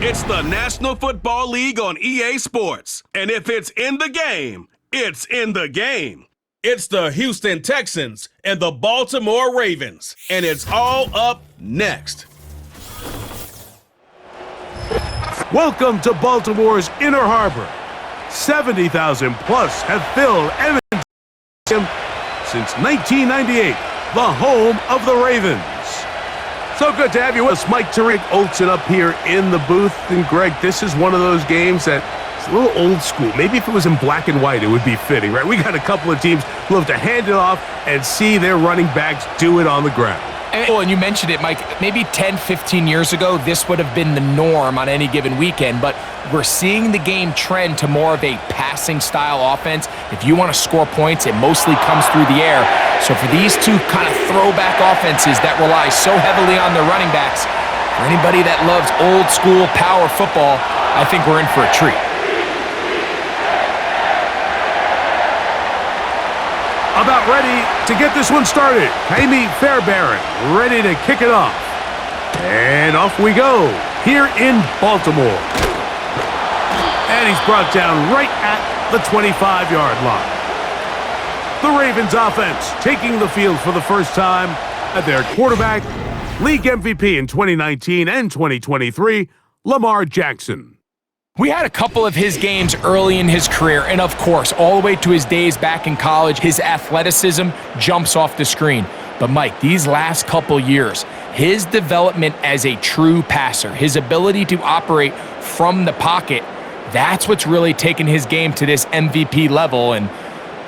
It's the National Football League on EA Sports. And if it's in the game, it's in the game. It's the Houston Texans and the Baltimore Ravens. And it's all up next. Welcome to Baltimore's Inner Harbor. 70,000 plus have filled Evans since 1998, the home of the Ravens. So good to have you with us. Mike Tariq Olson up here in the booth. And Greg, this is one of those games that it's a little old school. Maybe if it was in black and white, it would be fitting, right? We got a couple of teams who love to hand it off and see their running backs do it on the ground. And you mentioned it, Mike, maybe 10, 15 years ago, this would have been the norm on any given weekend, but we're seeing the game trend to more of a passing-style offense. If you want to score points, it mostly comes through the air. So for these two kind of throwback offenses that rely so heavily on their running backs, for anybody that loves old-school power football, I think we're in for a treat. About ready to get this one started. Jaime Fairbairn ready to kick it off. And off we go here in Baltimore. And he's brought down right at the 25-yard line. The Ravens offense taking the field for the first time at their quarterback, league MVP in 2019 and 2023, Lamar Jackson. We had a couple of his games early in his career, and of course, all the way to his days back in college, his athleticism jumps off the screen. But Mike, these last couple years, his development as a true passer, his ability to operate from the pocket, that's what's really taken his game to this MVP level. And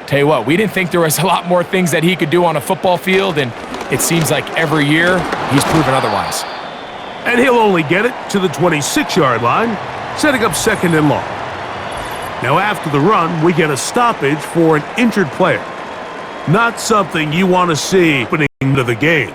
tell you what, we didn't think there was a lot more things that he could do on a football field, and it seems like every year he's proven otherwise. And he'll only get it to the 26-yard line, setting up second and long. Now after the run, we get a stoppage for an injured player. Not something you want to see opening into the game.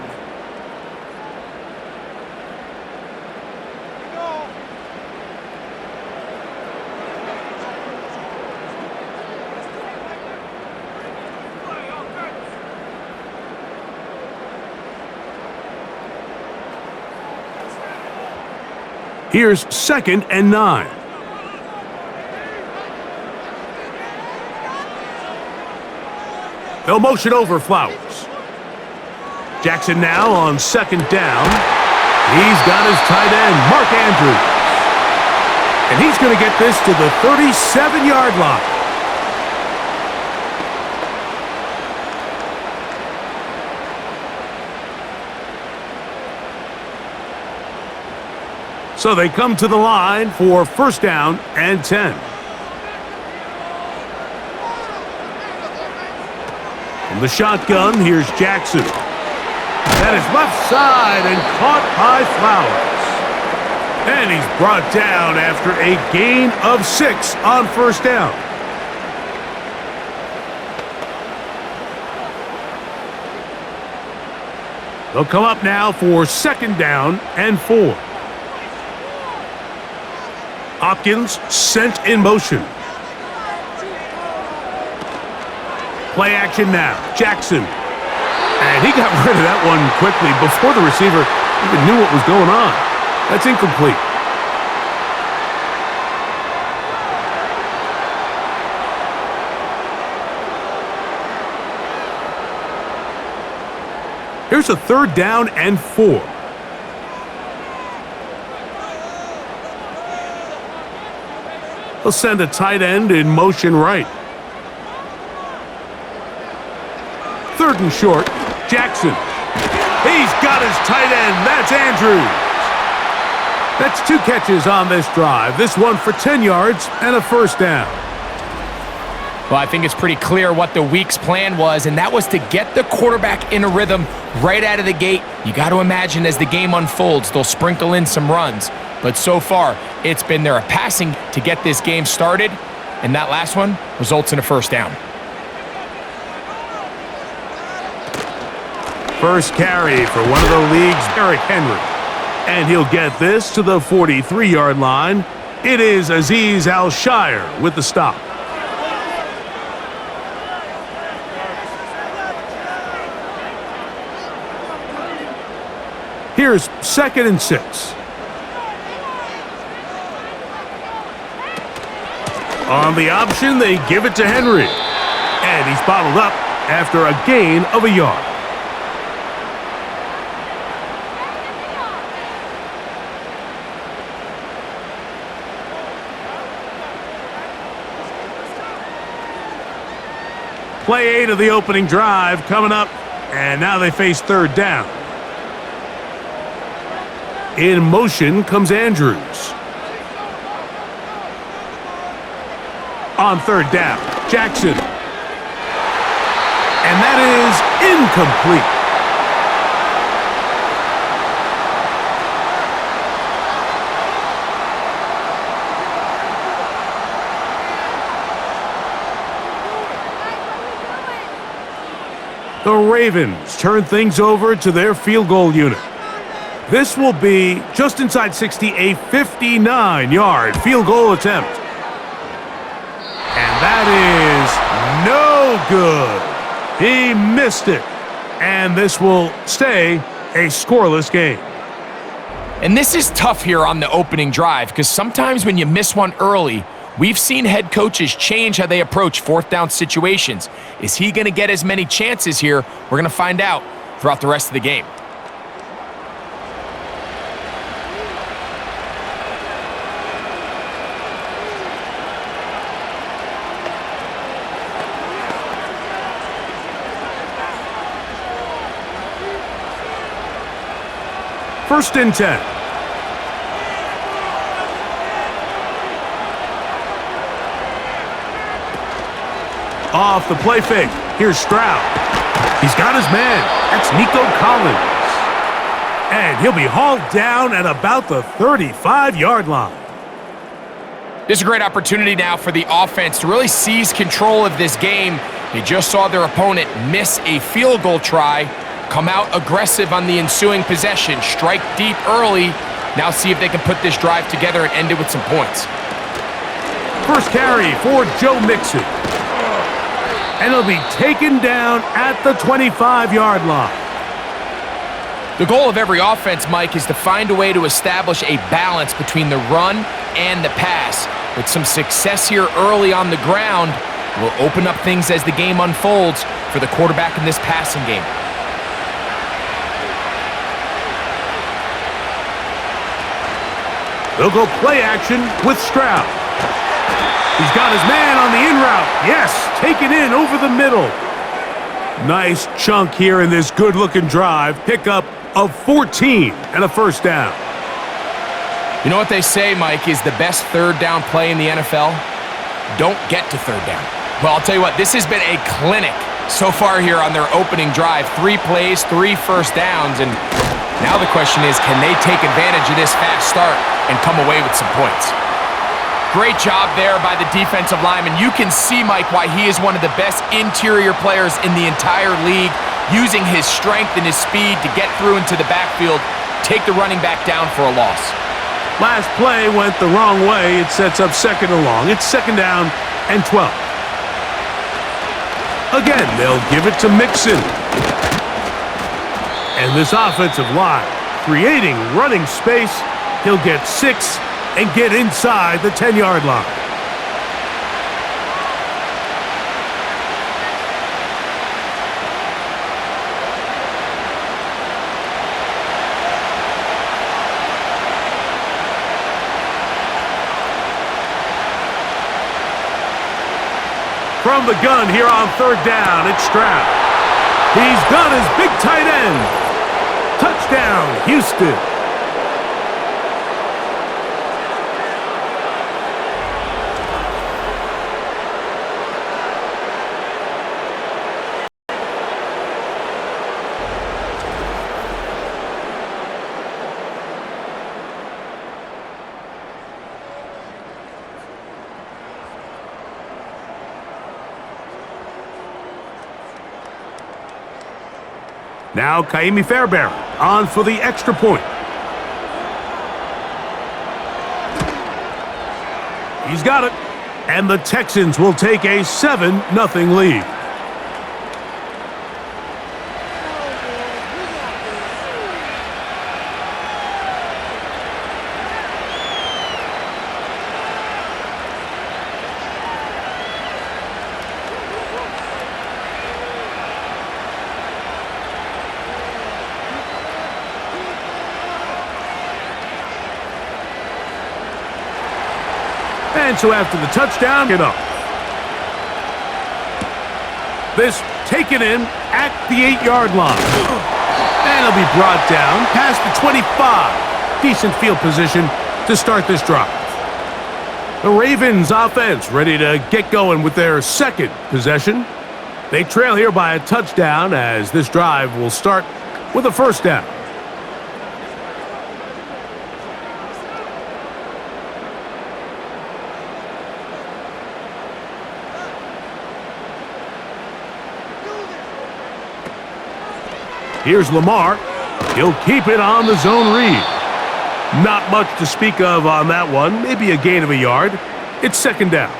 Here's 2nd and 9. They'll motion over Flowers. Jackson now on 2nd down. He's got his tight end, Mark Andrews. And he's going to get this to the 37-yard line. So they come to the line for 1st down and 10. From the shotgun, here's Jackson. That is left side and caught by Flowers. And he's brought down after a gain of 6 on 1st down. They'll come up now for 2nd down and 4. Hopkins sent in motion. Play action now. Jackson. And he got rid of that one quickly before the receiver even knew what was going on. That's incomplete. Here's a 3rd down and 4. They'll send a tight end in motion right. 3rd and short, Jackson. He's got his tight end. That's Andrews. That's 2 catches on this drive. This one for 10 yards and a 1st down. Well, I think it's pretty clear what the week's plan was, and that was to get the quarterback in a rhythm right out of the gate. You got to imagine as the game unfolds, they'll sprinkle in some runs. But so far, it's been their passing to get this game started, and that last one results in a 1st down. First carry for one of the league's Derrick Henry. And he'll get this to the 43-yard line. It is Azeez Al-Shire with the stop. Here's 2nd and 6. On the option, they give it to Henry. And he's bottled up after a gain of a yard. Play 8 of the opening drive coming up, and now they face third down. In motion comes Andrews. On third down, Jackson. And that is incomplete. The Ravens turn things over to their field goal unit. This will be just inside 60, a 59-yard field goal attempt. And that is no good. He missed it. And this will stay a scoreless game. And this is tough here on the opening drive because sometimes when you miss one early, we've seen head coaches change how they approach fourth down situations. Is he going to get as many chances here? We're going to find out throughout the rest of the game. First and 10. Off the play fake. Here's Stroud. He's got his man. That's Nico Collins. And he'll be hauled down at about the 35-yard line. This is a great opportunity now for the offense to really seize control of this game. They just saw their opponent miss a field goal try, come out aggressive on the ensuing possession, strike deep early. Now see if they can put this drive together and end it with some points. First carry for Joe Mixon. And he'll be taken down at the 25-yard line. The goal of every offense, Mike, is to find a way to establish a balance between the run and the pass. With some success here early on the ground, will open up things as the game unfolds for the quarterback in this passing game. They'll go play action with Stroud. He's got his man on the in route. Yes, take it in over the middle. Nice chunk here in this good-looking drive. Pickup of 14 and a first down. You know what they say, Mike, is the best third down play in the NFL? Don't get to third down. Well, I'll tell you what, this has been a clinic so far here on their opening drive. 3 plays, 3 first downs, and now the question is, can they take advantage of this fast start and come away with some points? Great job there by the defensive lineman. You can see, Mike, why he is one of the best interior players in the entire league, using his strength and his speed to get through into the backfield, take the running back down for a loss. Last play went the wrong way. It sets up second and long. It's second down and 12. Again, they'll give it to Mixon. And this offensive line, creating running space, he'll get 6 and get inside the 10-yard line. From the gun here on third down, it's Stroud. He's got his big tight end. Touchdown, Houston. Now Kaimi Fairbairn on for the extra point. He's got it. And the Texans will take a 7-0 lead. And so after the touchdown, get up. This taken in at the 8-yard line. And it'll be brought down past the 25. Decent field position to start this drive. The Ravens offense ready to get going with their second possession. They trail here by a touchdown as this drive will start with a first down. Here's Lamar. He'll keep it on the zone read. Not much to speak of on that one. Maybe a gain of a yard. It's second down.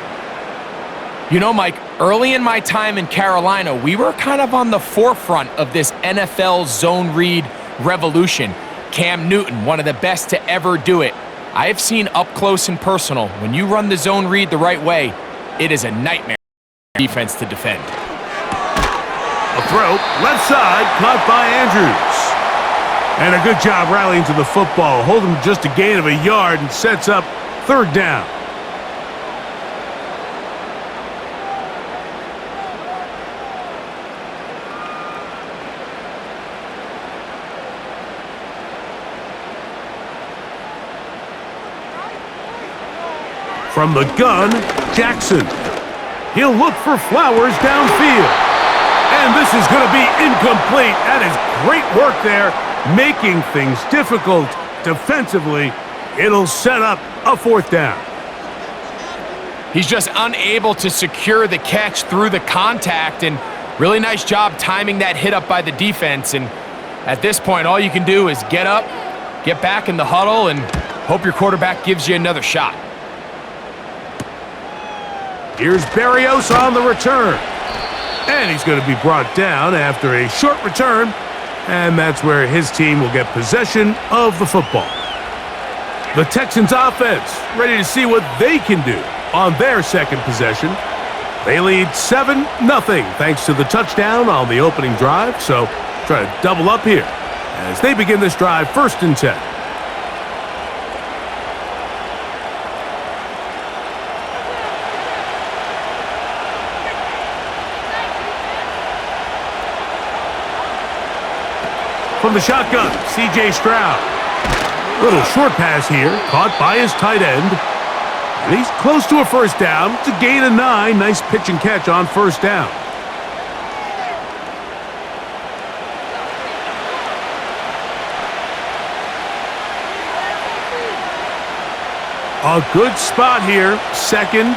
You know, Mike, early in my time in Carolina, we were kind of on the forefront of this NFL zone read revolution. Cam Newton, one of the best to ever do it. I have seen up close and personal, when you run the zone read the right way, it is a nightmare defense to defend. A throw, left side, caught by Andrews. And a good job rallying to the football. Holding just a gain of a yard and sets up third down. From the gun, Jackson. He'll look for Flowers downfield. And this is going to be incomplete. That is great work there, making things difficult defensively. It'll set up a fourth down. He's just unable to secure the catch through the contact, and really nice job timing that hit up by the defense. And at this point, all you can do is get up, get back in the huddle, and hope your quarterback gives you another shot. Here's Berrios on the return. And he's going to be brought down after a short return. And that's where his team will get possession of the football. The Texans offense ready to see what they can do on their second possession. They lead 7-0 thanks to the touchdown on the opening drive. So try to double up here as they begin this drive 1st and 10. From the shotgun, C.J. Stroud. Little short pass here, caught by his tight end. And he's close to a first down. It's a gain of 9. Nice pitch and catch on first down. A good spot here, second.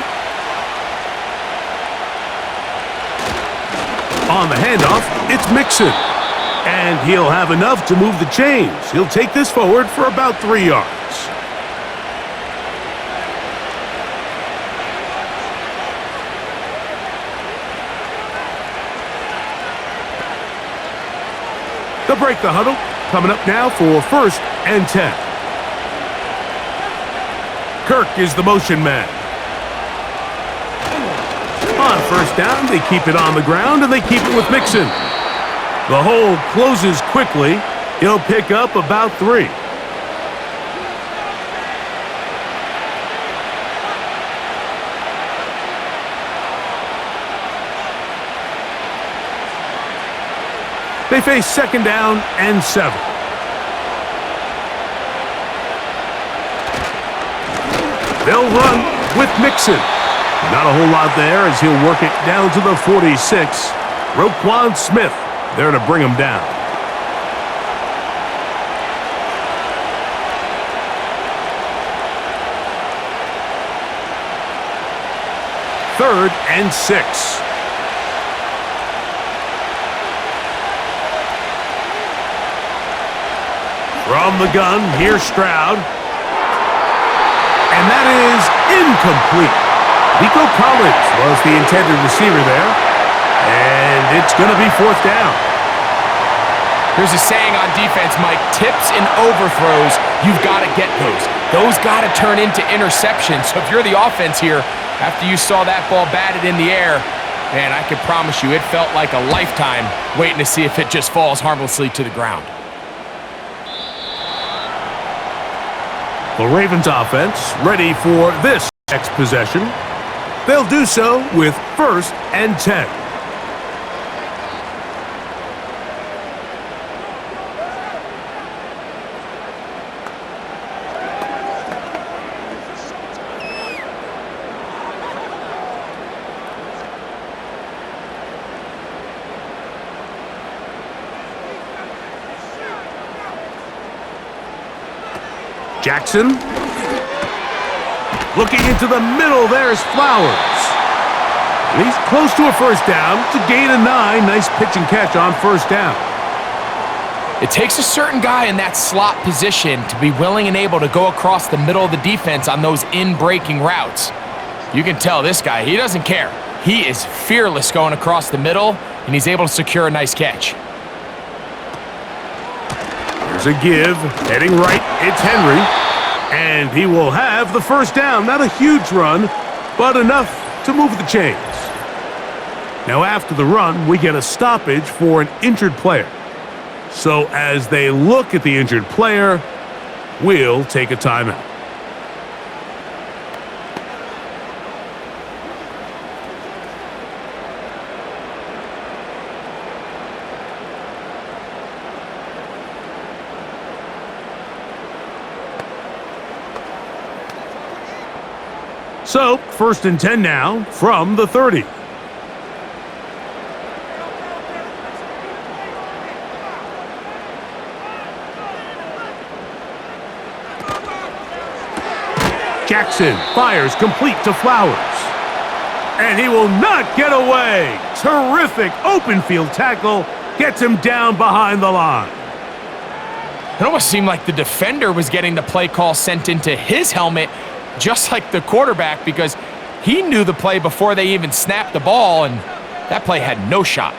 On the handoff, it's Mixon. And he'll have enough to move the chains. He'll take this forward for about 3 yards. They'll break the huddle. Coming up now for 1st and 10. Kirk is the motion man. On first down, they keep it on the ground, and they keep it with Mixon. The hole closes quickly. He'll pick up about 3. They face 2nd down and 7. They'll run with Mixon. Not a whole lot there as he'll work it down to the 46. Roquan Smith there to bring him down. Third and 6. From the gun, here's Stroud. And that is incomplete. Nico Collins was the intended receiver there. And it's going to be 4th down. There's a saying on defense, Mike, tips and overthrows, you've got to get those. Those got to turn into interceptions. So if you're the offense here, after you saw that ball batted in the air, man, I can promise you it felt like a lifetime waiting to see if it just falls harmlessly to the ground. The Ravens offense ready for this next possession. They'll do so with 1st and 10. Jackson. Looking into the middle, there's Flowers. And he's close to a first down to gain a 9. Nice pitch and catch on first down. It takes a certain guy in that slot position to be willing and able to go across the middle of the defense on those in-breaking routes. You can tell this guy, he doesn't care. He is fearless going across the middle, and he's able to secure a nice catch. There's a give. Heading right, it's Henry. And he will have the first down. Not a huge run, but enough to move the chains. Now after the run, we get a stoppage for an injured player. So as they look at the injured player, we'll take a timeout. So, 1st and 10 now from the 30. Jackson fires complete to Flowers. And he will not get away. Terrific open field tackle. Gets him down behind the line. It almost seemed like the defender was getting the play call sent into his helmet, just like the quarterback, because he knew the play before they even snapped the ball, and that play had no shot.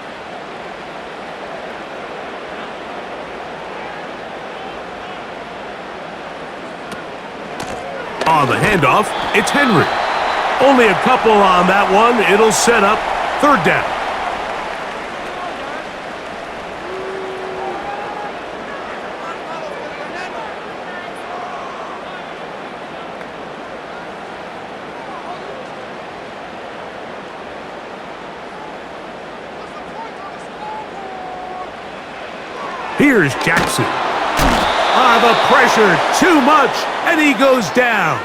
On the handoff, it's Henry. Only a couple on that one. It'll set up 3rd down. Here's Jackson. The pressure, too much, and he goes down.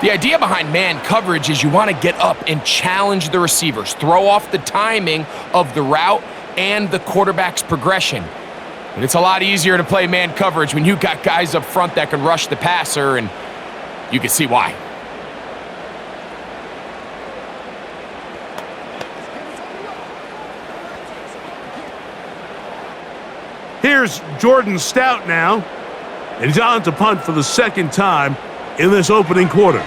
The idea behind man coverage is you want to get up and challenge the receivers, throw off the timing of the route and the quarterback's progression. But it's a lot easier to play man coverage when you've got guys up front that can rush the passer, and you can see why. Here's Jordan Stout now, and he's on to punt for the 2nd time in this opening quarter.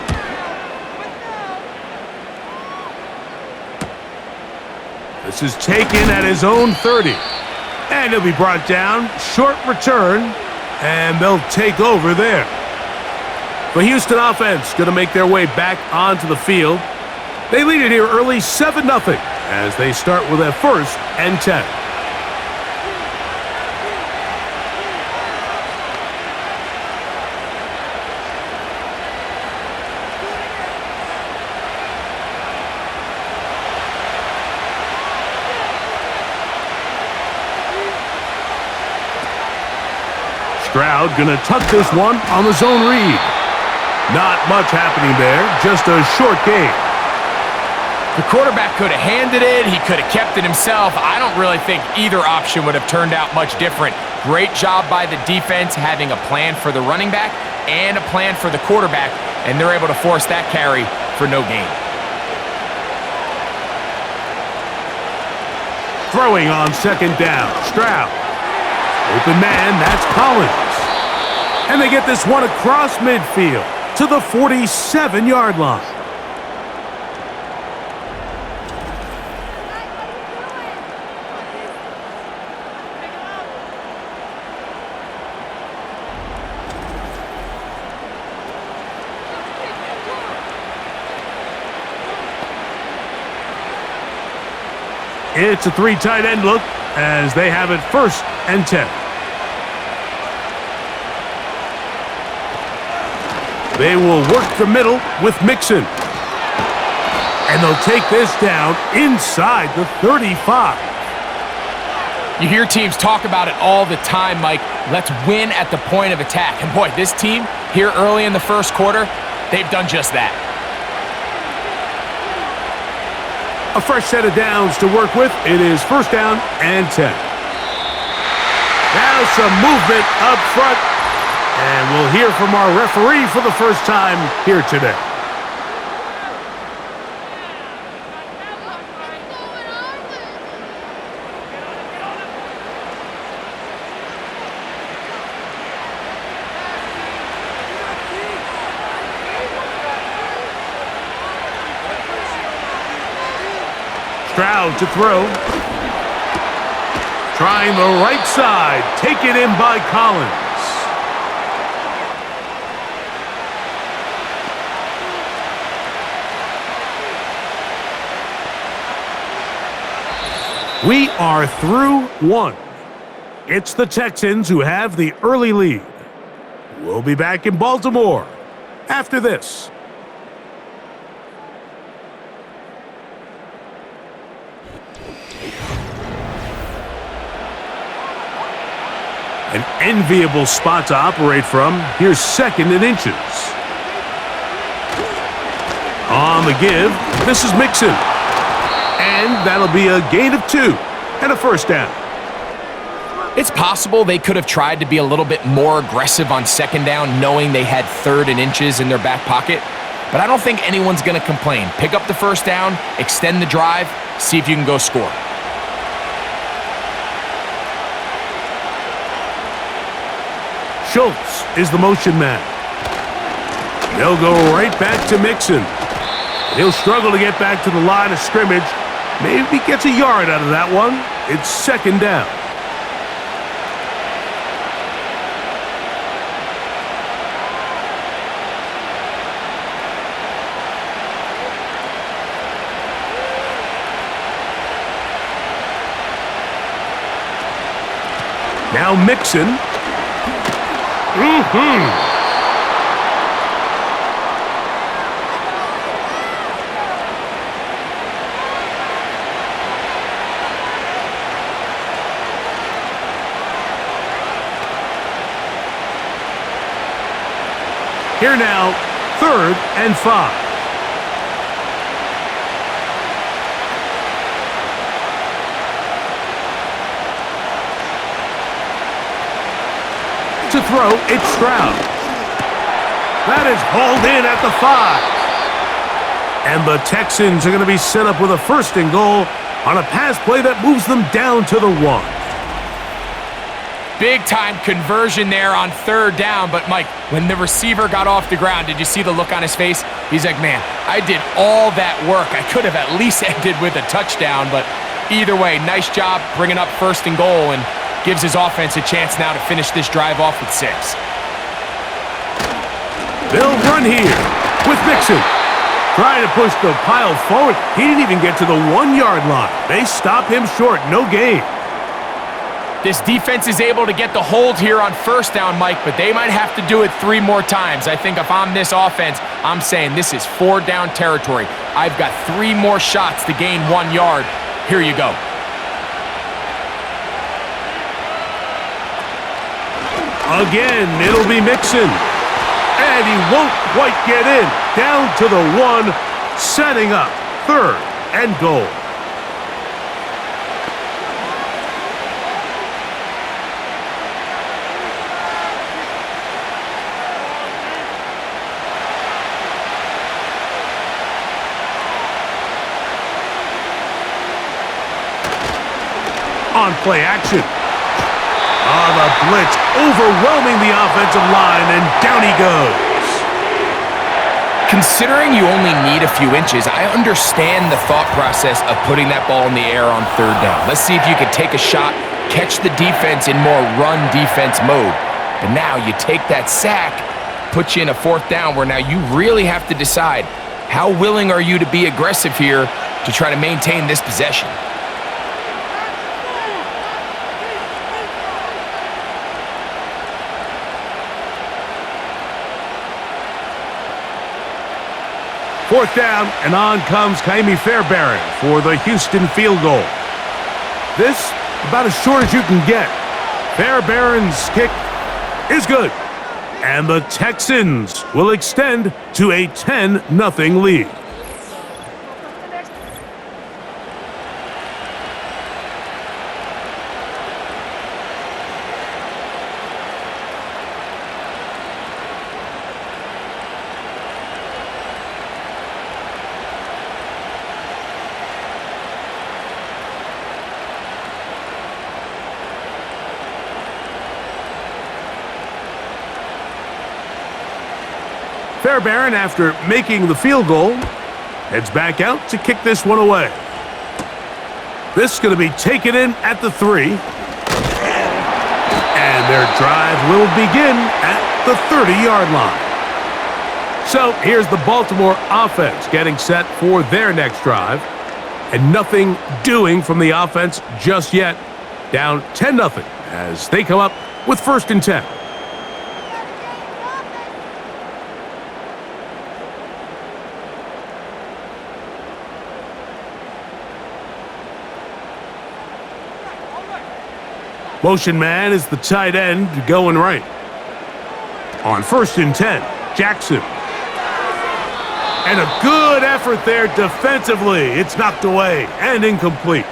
This is taken at his own 30, and he'll be brought down. Short return, and they'll take over there. The Houston offense going to make their way back onto the field. They lead it here early 7-0 as they start with a 1st and 10. Stroud gonna tuck this one on the zone read. Not much happening there, just a short game. The quarterback could have handed it, he could have kept it himself. I don't really think either option would have turned out much different. Great job by the defense having a plan for the running back and a plan for the quarterback, and they're able to force that carry for no gain. Throwing on 2nd down, Stroud. Open man, that's Collins. And they get this one across midfield to the 47-yard line. It's a 3 tight end look as they have it 1st and 10. They will work the middle with Mixon. And they'll take this down inside the 35. You hear teams talk about it all the time, Mike. Let's win at the point of attack. And boy, this team here early in the first quarter, they've done just that. A fresh set of downs to work with. It is first down and 10. Now some movement up front. And we'll hear from our referee for the first time here today. Stroud to throw. Trying the right side. Taken in by Collins. We are through one. It's the Texans who have the early lead. We'll be back in Baltimore after this. An enviable spot to operate from. Here's second and inches. On the give, this is Mixon. And that'll be a gain of 2 and a first down. It's possible they could have tried to be a little bit more aggressive on second down, knowing they had third and inches in their back pocket. But I don't think anyone's going to complain. Pick up the first down, extend the drive, see if you can go score. Schultz is the motion man. They'll go right back to Mixon. He'll struggle to get back to the line of scrimmage. Maybe gets a yard out of that one. It's second down. Now Mixon. Here now, third and 5. To throw, it's Stroud. That is hauled in at the 5. And the Texans are going to be set up with a first and goal on a pass play that moves them down to the 1. Big-time conversion there on third down, but Mike, when the receiver got off the ground, did you see the look on his face? He's like, man, I did all that work. I could have at least ended with a touchdown, but either way, nice job bringing up first and goal and gives his offense a chance now to finish this drive off with 6. They'll run here with Mixon. Trying to push the pile forward. He didn't even get to the 1-yard line. They stop him short. No gain. This defense is able to get the hold here on first down, Mike, but they might have to do it 3 more times. I think if I'm this offense, I'm saying this is 4-down territory. I've got 3 more shots to gain 1 yard. Here you go. Again, it'll be Mixon. And he won't quite get in. Down to the 1, setting up third and goal. On play action. The blitz overwhelming the offensive line, and down he goes. Considering you only need a few inches, I understand the thought process of putting that ball in the air on third down. Let's see if you can take a shot, catch the defense in more run defense mode. But now you take that sack, put you in a 4th down where now you really have to decide how willing are you to be aggressive here to try to maintain this possession. 4th down, and on comes Kaimi Fairbairn for the Houston field goal. This, about as short as you can get. Fairbairn's kick is good. And the Texans will extend to a 10-0 lead. Fairbairn, after making the field goal, heads back out to kick this one away. This is going to be taken in at the 3. And their drive will begin at the 30-yard line. So here's the Baltimore offense getting set for their next drive. And nothing doing from the offense just yet. Down 10-0 as they come up with 1st and 10. Motion man is the tight end going right. On 1st and 10, Jackson. And a good effort there defensively. It's knocked away and incomplete.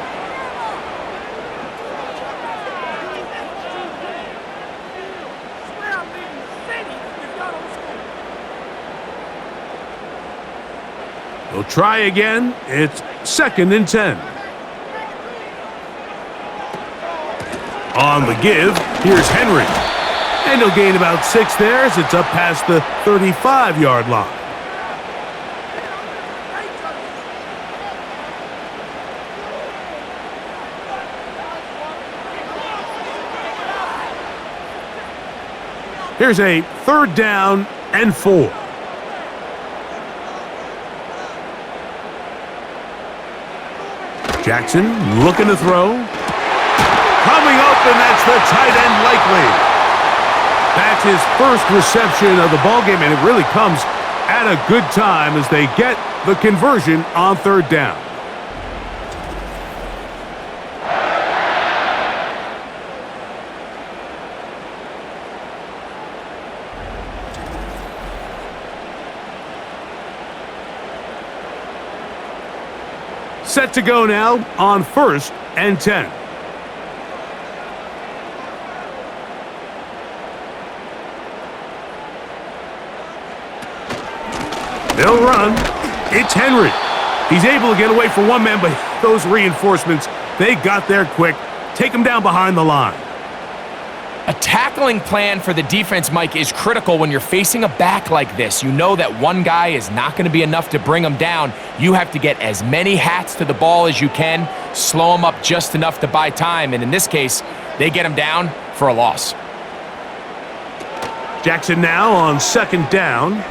They'll try again. It's 2nd and 10. On the give, here's Henry. And he'll gain about 6 there as it's up past the 35-yard line. Here's a 3rd down and 4. Jackson looking to throw. Coming up, and that's the tight end likely. That's his first reception of the ballgame, and it really comes at a good time as they get the conversion on 3rd down. Set to go now on 1st and 10. They'll run. It's Henry. He's able to get away from one man, but those reinforcements, they got there quick. Take him down behind the line. A tackling plan for the defense, Mike, is critical when you're facing a back like this. You know that one guy is not going to be enough to bring him down. You have to get as many hats to the ball as you can, slow him up just enough to buy time, and in this case, they get him down for a loss. Jackson now on 2nd down.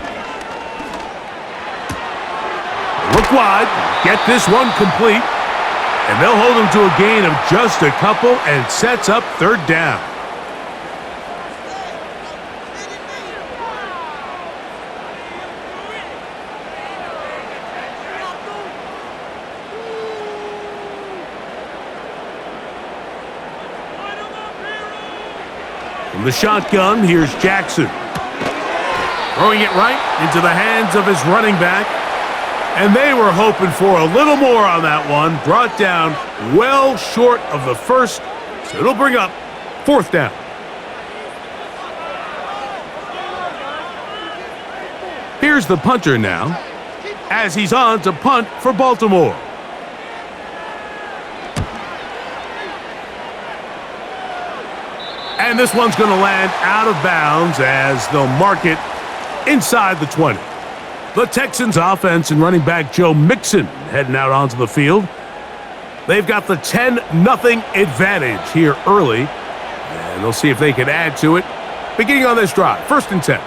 Look wide, get this one complete, and they'll hold him to a gain of just a couple and sets up 3rd down. From the shotgun, here's Jackson. Throwing it right into the hands of his running back. And they were hoping for a little more on that one. Brought down well short of the 1st, so it'll bring up 4th down. Here's the punter now, as he's on to punt for Baltimore. And this one's going to land out of bounds as they'll mark it inside the 20. The Texans offense and running back Joe Mixon heading out onto the field. They've got the 10-0 advantage here early, and they'll see if they can add to it beginning on this drive. 1st and 10.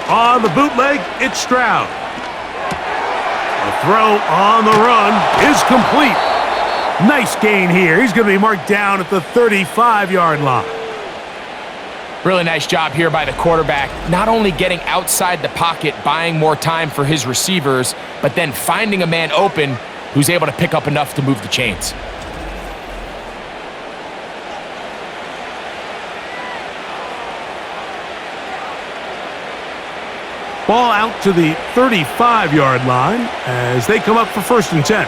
On the bootleg, it's Stroud. A throw on the run is complete. Nice gain here. He's going to be marked down at the 35-yard line. Really nice job here by the quarterback, not only getting outside the pocket, buying more time for his receivers, but then finding a man open who's able to pick up enough to move the chains. Ball out to the 35-yard line as they come up for 1st and 10.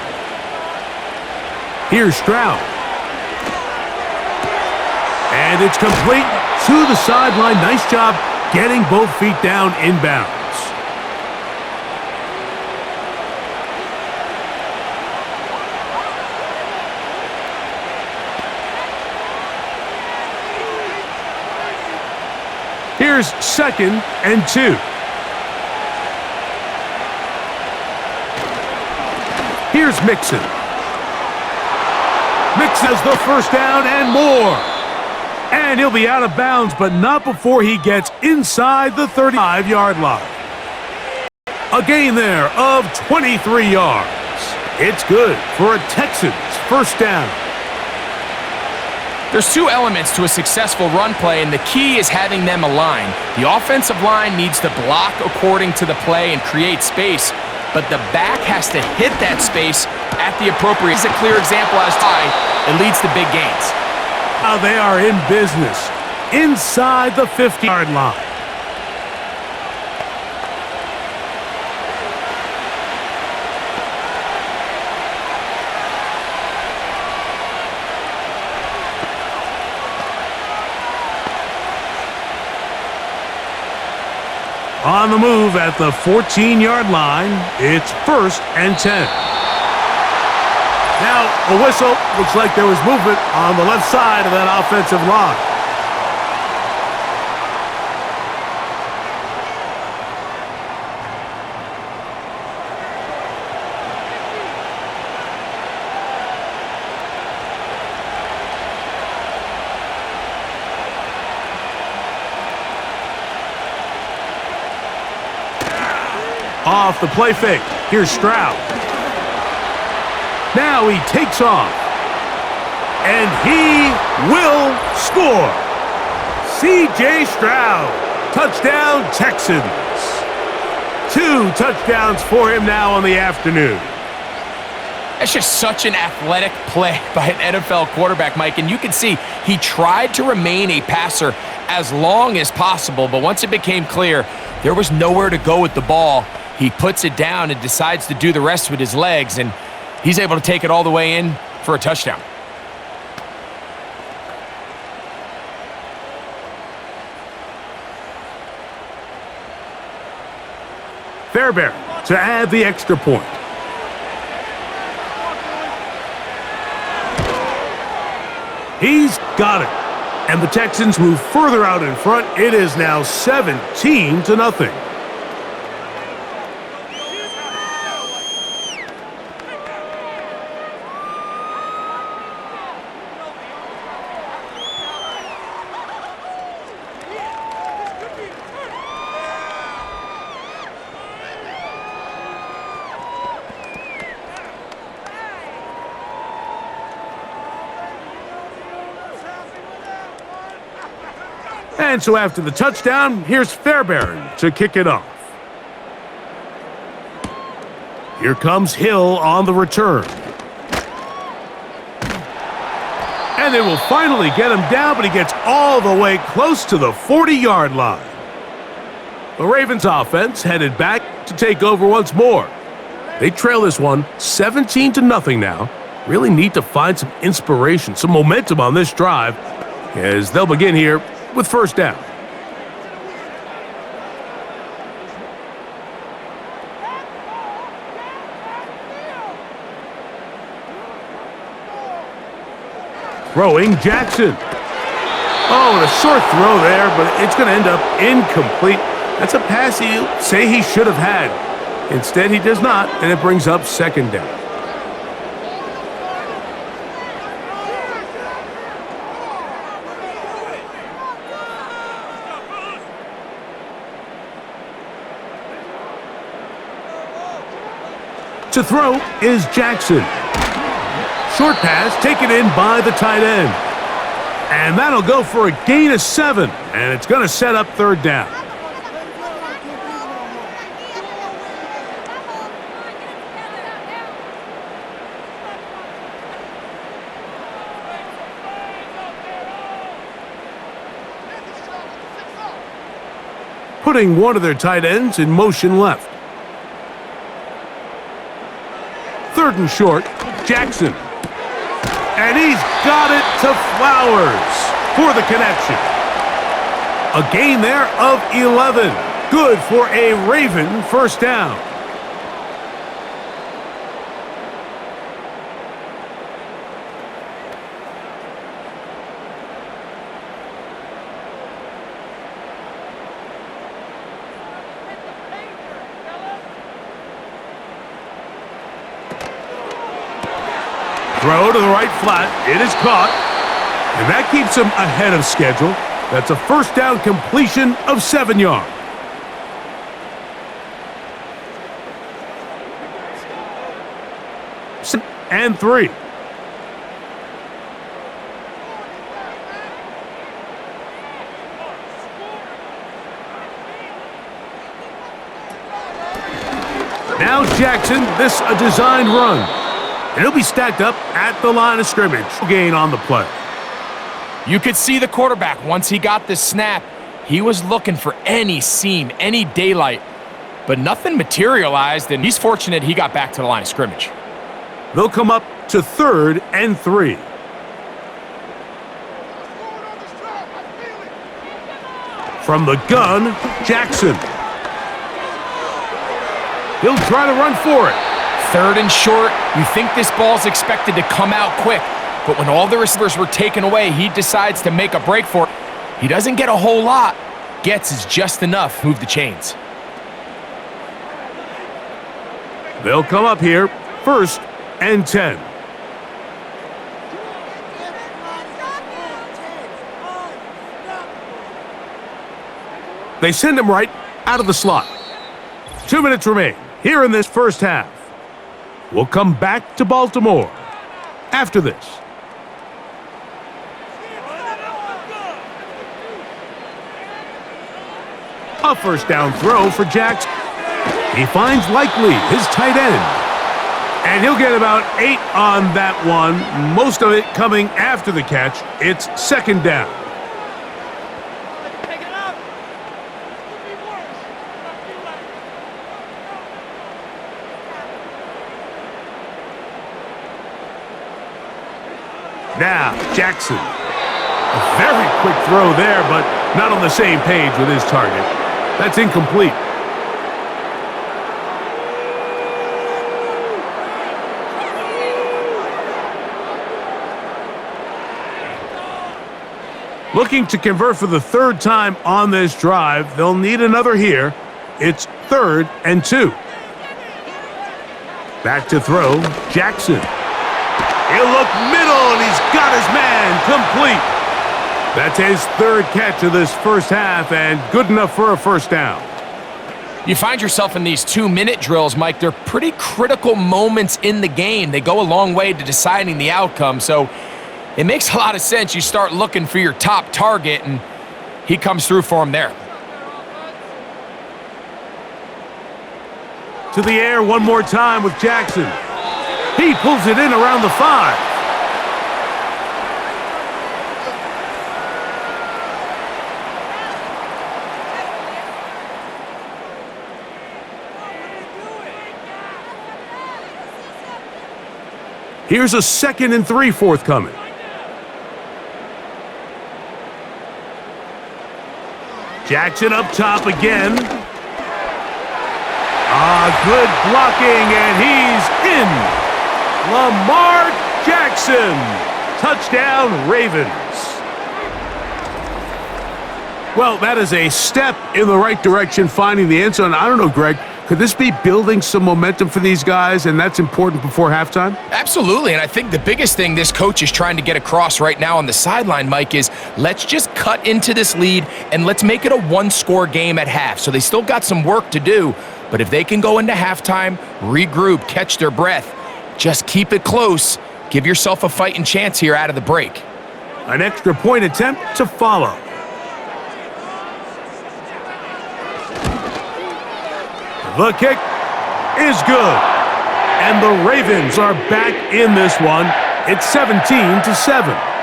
Here's Stroud. And it's complete to the sideline. Nice job getting both feet down inbounds. Here's 2nd and 2. Here's Mixon. Mixes the 1st down and more. And he'll be out of bounds, but not before he gets inside the 35-yard line. A gain there of 23 yards. It's good for a Texans 1st down. There's two elements to a successful run play, and the key is having them aligned. The offensive line needs to block according to the play and create space, but the back has to hit that space at the appropriate. It's a clear example as to why it leads to big gains. Now they are in business inside the 50-yard line. On the move at the 14-yard line, it's 1st and 10. Now, a whistle. Looks like there was movement on the left side of that offensive line. Off the play fake. Here's Stroud. Now he takes off. And he will score. C.J. Stroud. Touchdown, Texans. 2 touchdowns for him now on the afternoon. That's just such an athletic play by an NFL quarterback, Mike. And you can see he tried to remain a passer as long as possible, but once it became clear there was nowhere to go with the ball, he puts it down and decides to do the rest with his legs, and he's able to take it all the way in for a touchdown. Fairbairn to add the extra point. He's got it. And the Texans move further out in front. It is now 17-0. And so after the touchdown, here's Fairbairn to kick it off. Here comes Hill on the return. And they will finally get him down, but he gets all the way close to the 40-yard line. The Ravens offense headed back to take over once more. They trail this one 17-0 now. Really need to find some inspiration, some momentum on this drive as they'll begin here with first down. Throwing Jackson. Oh, and a short throw there, but it's going to end up incomplete. That's a pass you say he should have had. Instead, he does not, and it brings up second down. To throw is Jackson. Short pass taken in by the tight end. And that'll go for a gain of 7. And it's going to set up third down. Putting one of their tight ends in motion left. Third and short, Jackson. And he's got it to Flowers for the connection. A gain there of 11. Good for a Raven first down. Throw to the right flat. It is caught. And that keeps him ahead of schedule. That's a first down completion of 7 yards. And 3. Now Jackson, this a designed run. And he'll be stacked up at the line of scrimmage. Gain on the play. You could see the quarterback, once he got the snap, he was looking for any seam, any daylight, but nothing materialized, and he's fortunate he got back to the line of scrimmage. They'll come up to 3rd and 3. From the gun, Jackson. He'll try to run for it. 3rd and short, you think this ball's expected to come out quick, but when all the receivers were taken away, he decides to make a break for it. He doesn't get a whole lot. Gets is just enough. Move the chains. They'll come up here, 1st and 10. They send him right out of the slot. 2 minutes remain here in this first half. We'll come back to Baltimore after this. A first down throw for Jackson. He finds Likely, his tight end. And he'll get about 8 on that one, most of it coming after the catch. It's 2nd down. Now, Jackson. A very quick throw there, but not on the same page with his target. That's incomplete. Looking to convert for the 3rd time on this drive. They'll need another here. It's 3rd and 2. Back to throw, Jackson. He'll look middle, and he's got his man complete. That's his 3rd catch of this first half, and good enough for a first down. You find yourself in these 2-minute drills, Mike. They're pretty critical moments in the game. They go a long way to deciding the outcome, so it makes a lot of sense. You start looking for your top target, and he comes through for him there. To the air one more time with Jackson. He pulls it in around the 5. Here's a 2nd and 3 forthcoming. Jackson up top again. Good blocking, and he's in. Lamar Jackson. Touchdown, Ravens. Well, that is a step in the right direction, finding the end zone. I don't know, Greg, could this be building some momentum for these guys, and that's important before halftime? Absolutely, and I think the biggest thing this coach is trying to get across right now on the sideline, Mike, is let's just cut into this lead and let's make it a 1-score game at half. So they still got some work to do, But if they can go into halftime, regroup, catch their breath, just keep it close, give yourself a fighting chance here out of the break. An extra point attempt to follow. The kick is good. And the Ravens are back in this one. It's 17-7.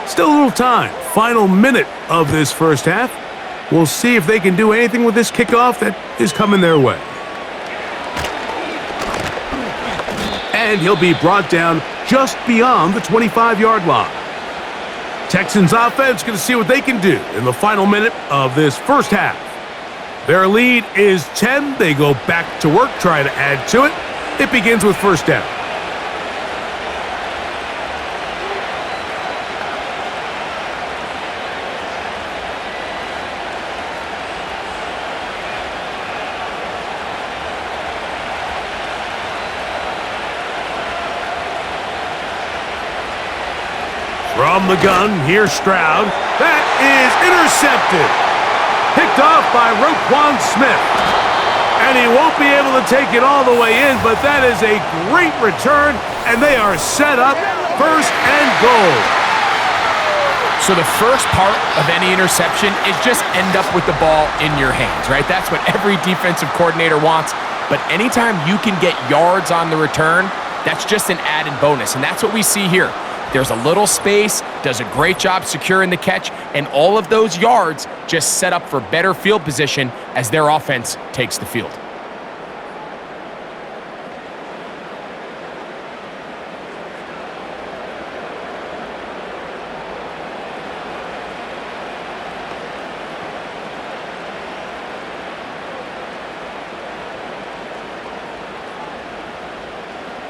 Still a little time. Final minute of this first half. We'll see if they can do anything with this kickoff that is coming their way. And he'll be brought down just beyond the 25-yard line. Texans offense going to see what they can do in the final minute of this first half. Their lead is 10. They go back to work, try to add to it. It begins with first down. From the gun, here's Stroud. That is intercepted. Picked off by Roquan Smith. And he won't be able to take it all the way in, but that is a great return, and they are set up first and goal. So the first part of any interception is just end up with the ball in your hands, right? That's what every defensive coordinator wants. But anytime you can get yards on the return, that's just an added bonus, and that's what we see here. There's a little space, does a great job securing the catch, and all of those yards just set up for better field position as their offense takes the field.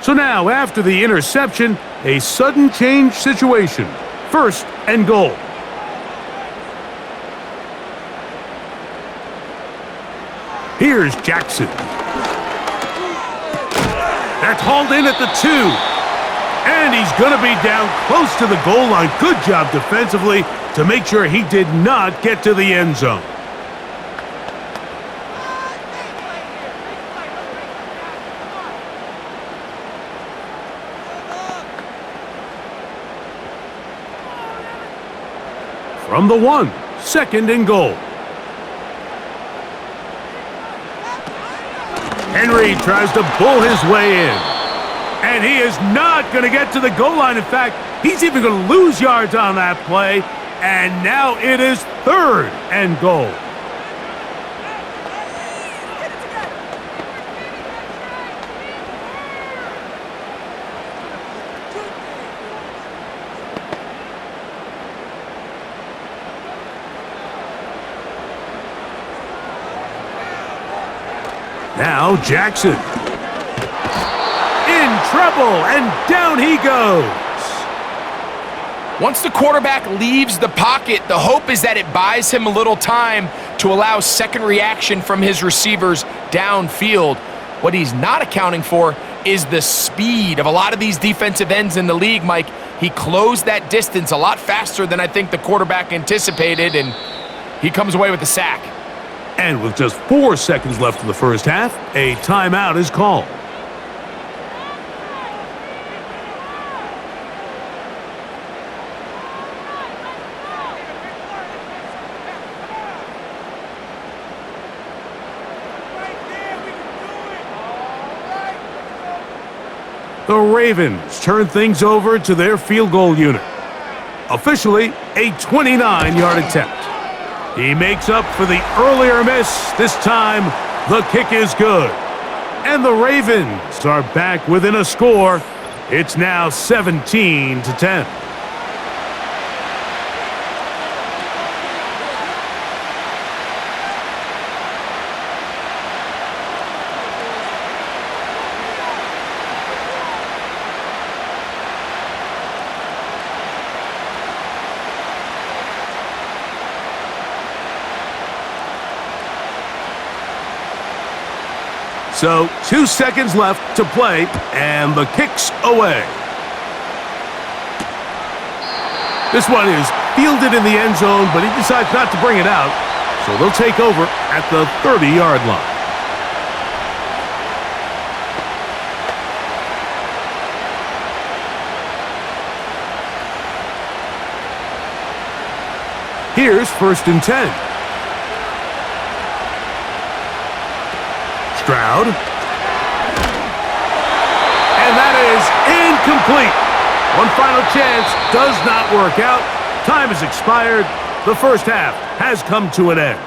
So now, after the interception, a sudden change situation. First and goal. Here's Jackson. That's hauled in at the 2. And he's going to be down close to the goal line. Good job defensively to make sure he did not get to the end zone. From the 1, second and goal. Henry tries to pull his way in. And he is not going to get to the goal line. In fact, he's even going to lose yards on that play. And now it is third and goal. Now Jackson. In trouble, and down he goes. Once the quarterback leaves the pocket, the hope is that it buys him a little time to allow second reaction from his receivers downfield. What he's not accounting for is the speed of a lot of these defensive ends in the league, Mike. He closed that distance a lot faster than I think the quarterback anticipated, and he comes away with a sack. And with just 4 seconds left in the first half, a timeout is called. The Ravens turn things over to their field goal unit. Officially, a 29-yard attempt. He makes up for the earlier miss. This time, the kick is good. And the Ravens are back within a score. It's now 17-10. So 2 seconds left to play, and the kick's away. This one is fielded in the end zone, but he decides not to bring it out. So they'll take over at the 30-yard line. Here's 1st and 10. Stroud. And that is incomplete. One final chance does not work out. Time has expired. The first half has come to an end.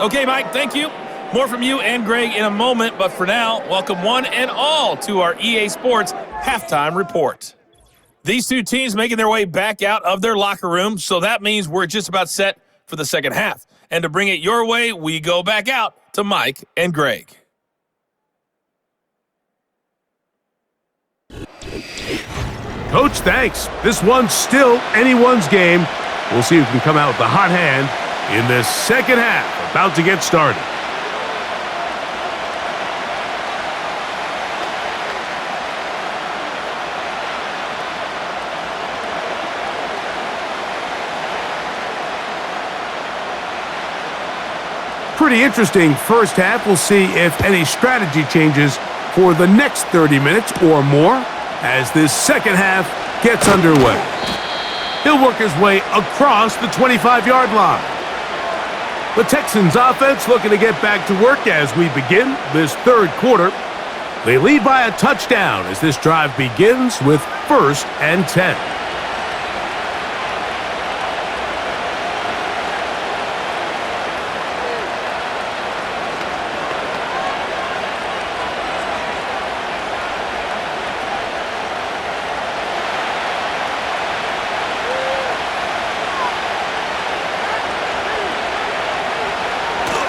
Okay, Mike, thank you. More from you and Greg in a moment, but for now, welcome one and all to our EA Sports Halftime Report. These two teams making their way back out of their locker room, so that means we're just about set for the second half. And to bring it your way, we go back out to Mike and Greg. Coach, thanks. This one's still anyone's game. We'll see who can come out with the hot hand in this second half, about to get started. Pretty interesting first half. We'll see if any strategy changes for the next 30 minutes or more as this second half gets underway. He'll work his way across the 25-yard line. The Texans offense looking to get back to work as we begin this third quarter. They lead by a touchdown as this drive begins with 1st and 10.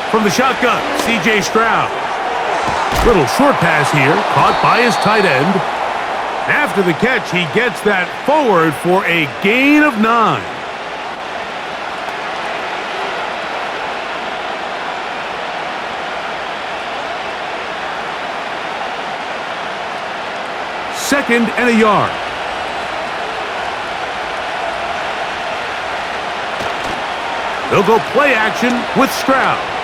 From the shotgun, C.J. Stroud. Little short pass here, caught by his tight end. After the catch, he gets that forward for a gain of 9. Second and a yard. They'll go play action with Stroud.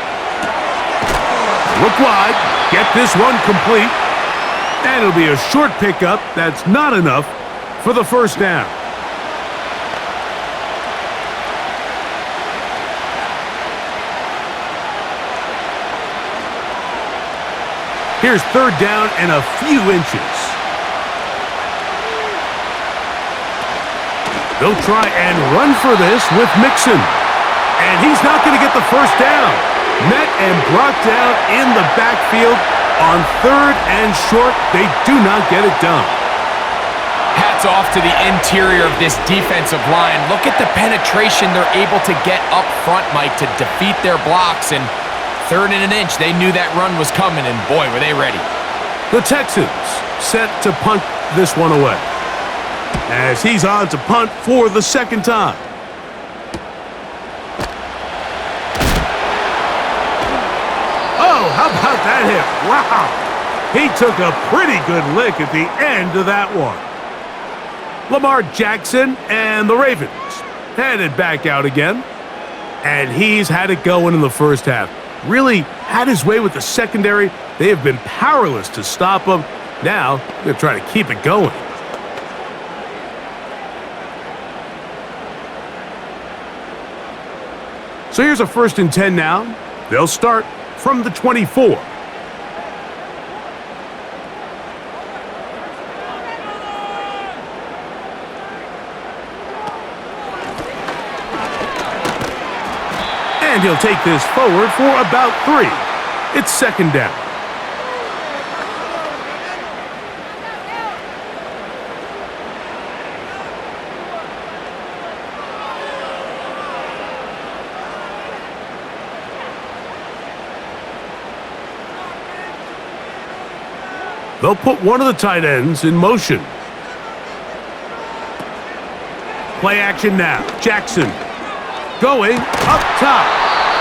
Look wide, get this one complete, and it'll be a short pickup that's not enough for the first down. Here's 3rd down and a few inches. They'll try and run for this with Mixon, and he's not going to get the first down. Met and brought down in the backfield on 3rd and short. They do not get it done. Hats off to the interior of this defensive line. Look at the penetration they're able to get up front, Mike, to defeat their blocks. And 3rd and an inch, they knew that run was coming, and boy, were they ready. The Texans set to punt this one away as he's on to punt for the second time. How about that hit? Wow! He took a pretty good lick at the end of that one. Lamar Jackson and the Ravens headed back out again. And he's had it going in the first half. Really had his way with the secondary. They have been powerless to stop him. Now they're trying to keep it going. So here's a 1st and 10 now. They'll start from the 24. And he'll take this forward for about 3. It's 2nd down. They'll put one of the tight ends in motion. Play action now. Jackson going up top.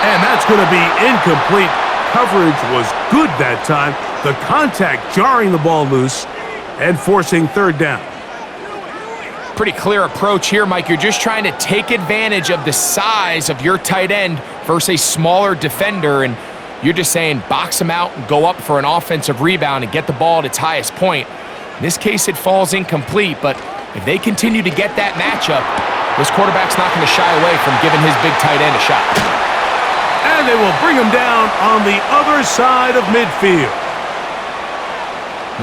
And that's going to be incomplete. coverage was good that time. The contact jarring the ball loose and forcing third down. Pretty clear approach here, Mike. You're just trying to take advantage of the size of your tight end versus a smaller defender, and you're just saying box him out and go up for an offensive rebound and get the ball at its highest point. In this case, it falls incomplete, but if they continue to get that matchup, this quarterback's not going to shy away from giving his big tight end a shot. And they will bring him down on the other side of midfield.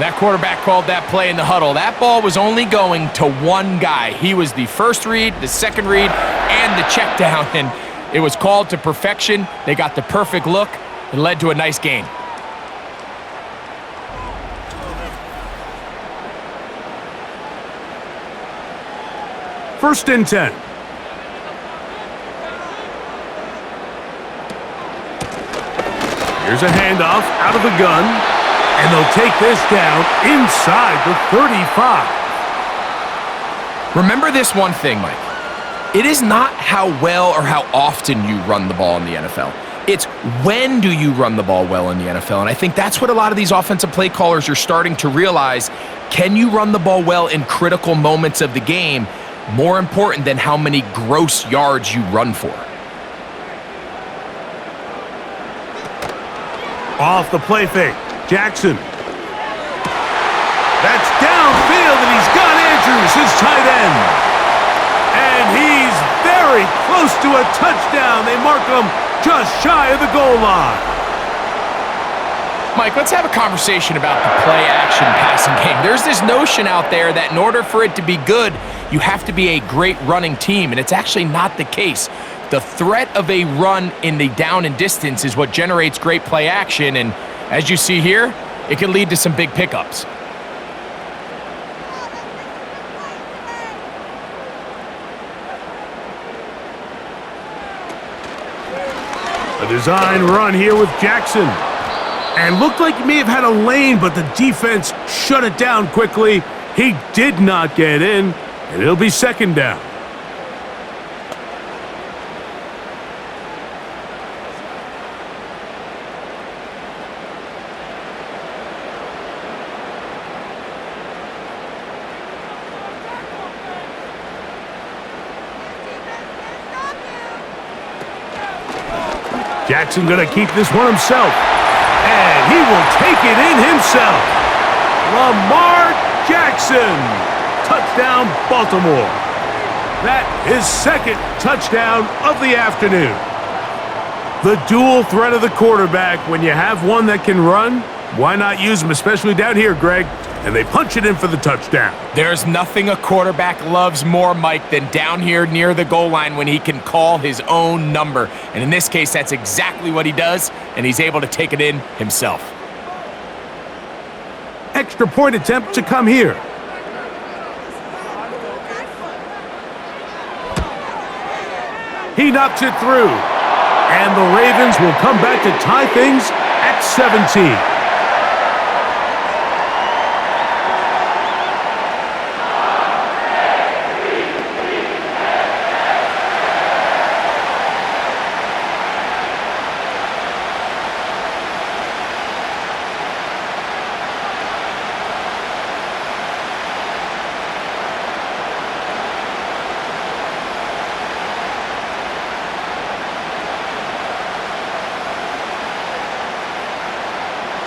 That quarterback called that play in the huddle. That ball was only going to one guy. He was the first read, the second read, and the check down, and it was called to perfection. They got the perfect look. It led to a nice gain. First and 10. Here's a handoff out of the gun, and they'll take this down inside the 35. Remember this one thing, Mike. It is not how well or how often you run the ball in the NFL. It's when do you run the ball well in the NFL, and I think that's what a lot of these offensive play callers are starting to realize. Can you run the ball well in critical moments of the game? More important than how many gross yards you run for. Off the play fake, Jackson. That's downfield, and he's got Andrews, his tight end. And he's very close to a touchdown. They mark him just shy of the goal line. Mike, let's have a conversation about the play-action passing game. There's this notion out there that in order for it to be good, you have to be a great running team, and it's actually not the case. The threat of a run in the down and distance is what generates great play action, and as you see here, it can lead to some big pickups. A design run here with Jackson. And looked like he may have had a lane, but the defense shut it down quickly. He did not get in, and it'll be second down. Jackson gonna keep this one himself. And he will take it in himself. Lamar Jackson. Touchdown, Baltimore. That is second touchdown of the afternoon. The dual threat of the quarterback. When you have one that can run, why not use him, especially down here, Greg? And they punch it in for the touchdown. There's nothing a quarterback loves more, Mike, than down here near the goal line when he can call his own number. And in this case, that's exactly what he does, and he's able to take it in himself. Extra point attempt to come here. He knocks it through. And the Ravens will come back to tie things at 17.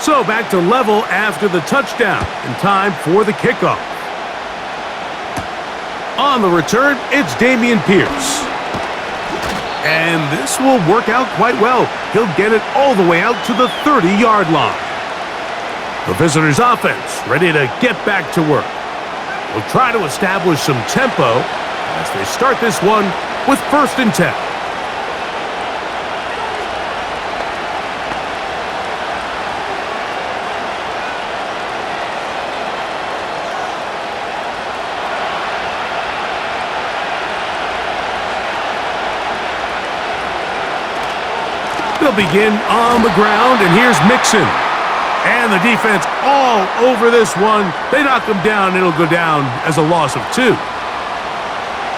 So back to level after the touchdown, and time for the kickoff. On the return, it's Dameon Pierce. And this will work out quite well. He'll get it all the way out to the 30-yard line. The visitors' offense ready to get back to work. They'll try to establish some tempo as they start this one with first and 10. They'll begin on the ground, and here's Mixon. And the defense all over this one. They knock him down. It'll go down as a loss of 2.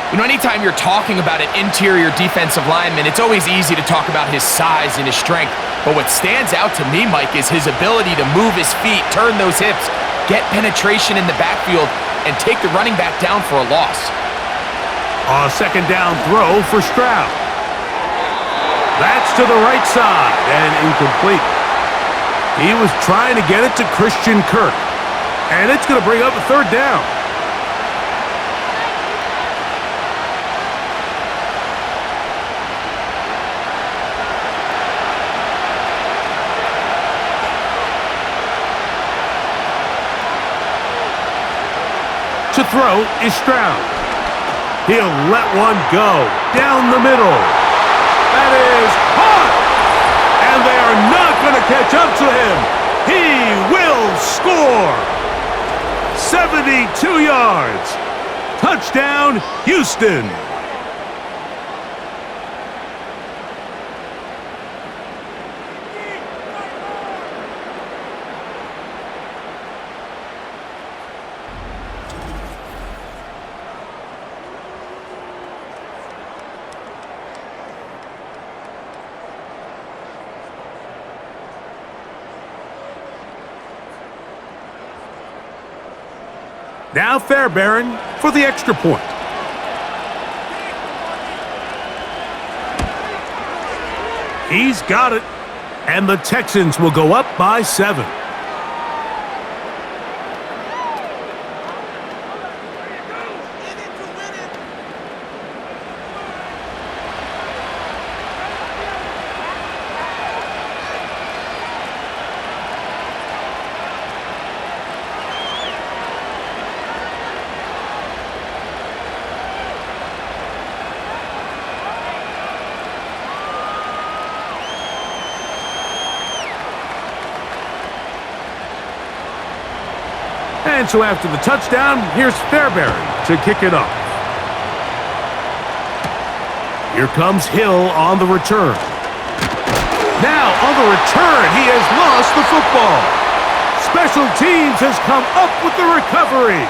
You know, anytime you're talking about an interior defensive lineman, it's always easy to talk about his size and his strength. But what stands out to me, Mike, is his ability to move his feet, turn those hips, get penetration in the backfield, and take the running back down for a loss. A second down throw for Stroud. That's to the right side and incomplete. He was trying to get it to Christian Kirk. And it's going to bring up a third down. To throw is Stroud. He'll let one go down the middle. That is caught! And they are not going to catch up to him. He will score! 72 yards. Touchdown, Houston. Now Fairbairn for the extra point. He's got it. And the Texans will go up by 7. And so after the touchdown, here's Fairbairn to kick it off. Here comes Hill on the return. Now on the return, he has lost the football. Special teams has come up with the recovery.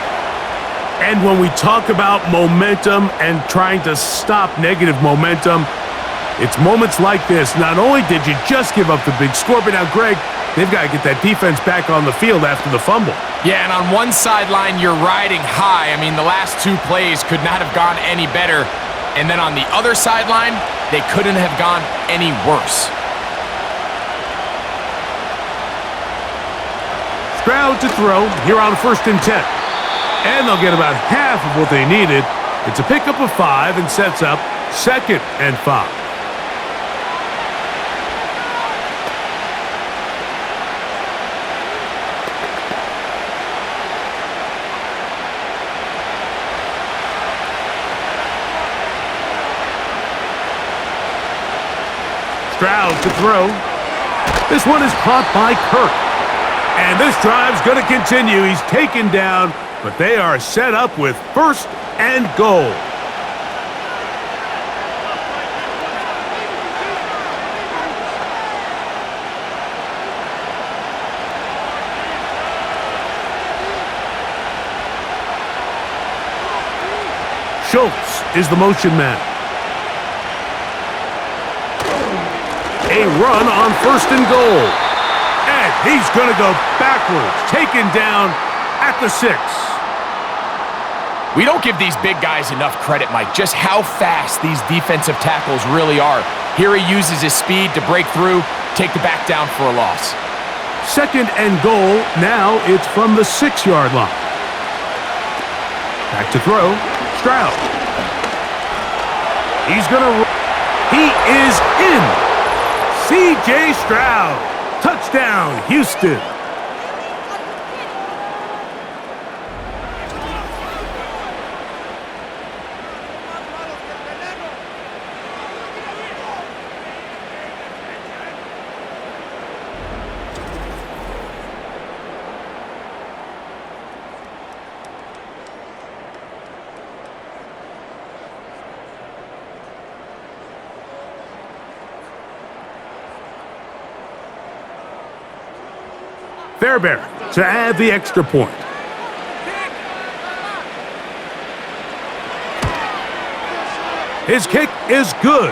And when we talk about momentum and trying to stop negative momentum, it's moments like this. Not only did you just give up the big score, but now, Greg, they've got to get that defense back on the field after the fumble. Yeah, and on one sideline, you're riding high. I mean, the last 2 plays could not have gone any better. And then on the other sideline, they couldn't have gone any worse. Stroud to throw here on 1st and 10. And they'll get about half of what they needed. It's a pickup of 5 and sets up 2nd and 5. Stroud to throw. This one is caught by Kirk. And this drive's going to continue. He's taken down, but they are set up with 1st and goal. Schultz is the motion man. A run on 1st and goal. And he's going to go backwards, taken down at the 6. We don't give these big guys enough credit, Mike, just how fast these defensive tackles really are. Here he uses his speed to break through, take the back down for a loss. 2nd and goal. Now it's from the 6-yard line. Back to throw. Stroud. He's going to... He is in. C.J. Stroud. Touchdown, Houston. Fairbairn to add the extra point. His kick is good,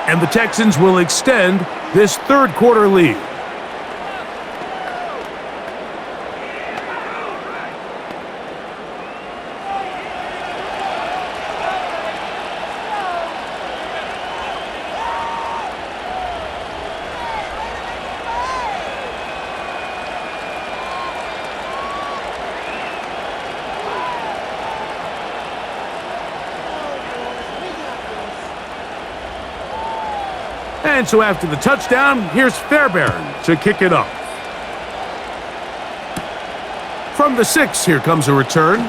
and the Texans will extend this third quarter lead. And so after the touchdown, here's Fairbairn to kick it off. From the 6, here comes a return.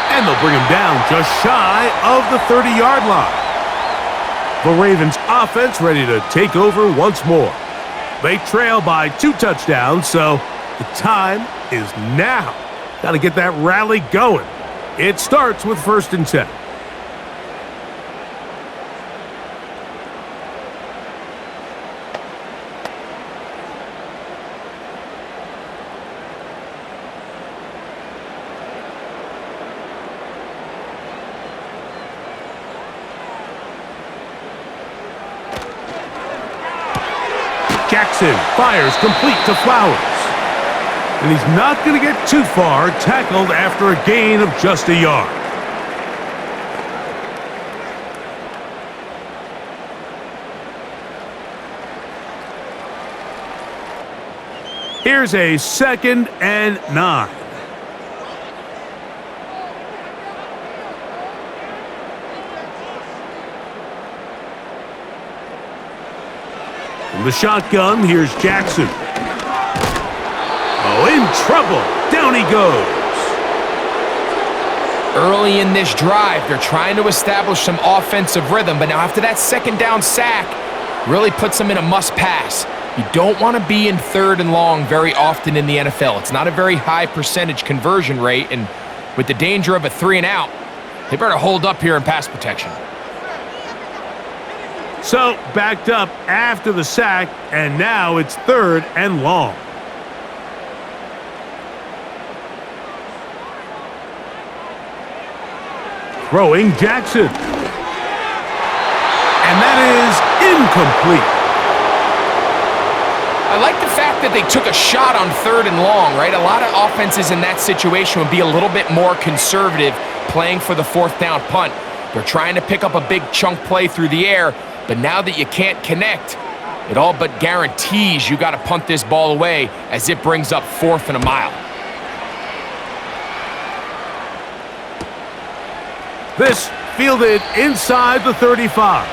And they'll bring him down just shy of the 30-yard line. The Ravens offense ready to take over once more. They trail by 2 touchdowns, so the time is now. Got to get that rally going. It starts with 1st and 10. Jackson fires complete to Flowers. And he's not going to get too far, tackled after a gain of just a yard. Here's a 2nd and 9. From the shotgun, here's Jackson. Oh, in trouble. Down he goes. Early in this drive, they're trying to establish some offensive rhythm, but now after that 2nd down sack, really puts them in a must-pass. You don't want to be in 3rd and long very often in the NFL. It's not a very high percentage conversion rate, and with the danger of a 3 and out, they better hold up here in pass protection. So, backed up after the sack, and now it's 3rd and long. Throwing Jackson. And that is incomplete. I like the fact that they took a shot on 3rd and long, right? A lot of offenses in that situation would be a little bit more conservative playing for the 4th down punt. They're trying to pick up a big chunk play through the air, but now that you can't connect, it all but guarantees you got to punt this ball away as it brings up 4th and a mile. This fielded inside the 35.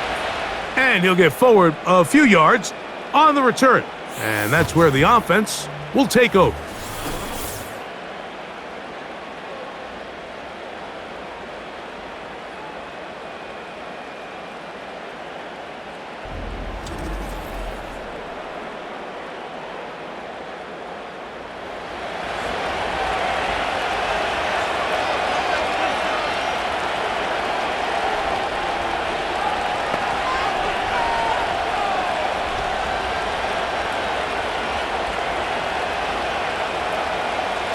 And he'll get forward a few yards on the return. And that's where the offense will take over.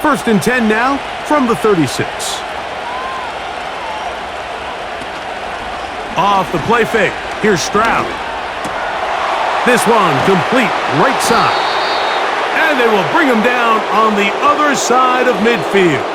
First and 10 now from the 36. Off the play fake, here's Stroud. This one complete right side. And they will bring him down on the other side of midfield.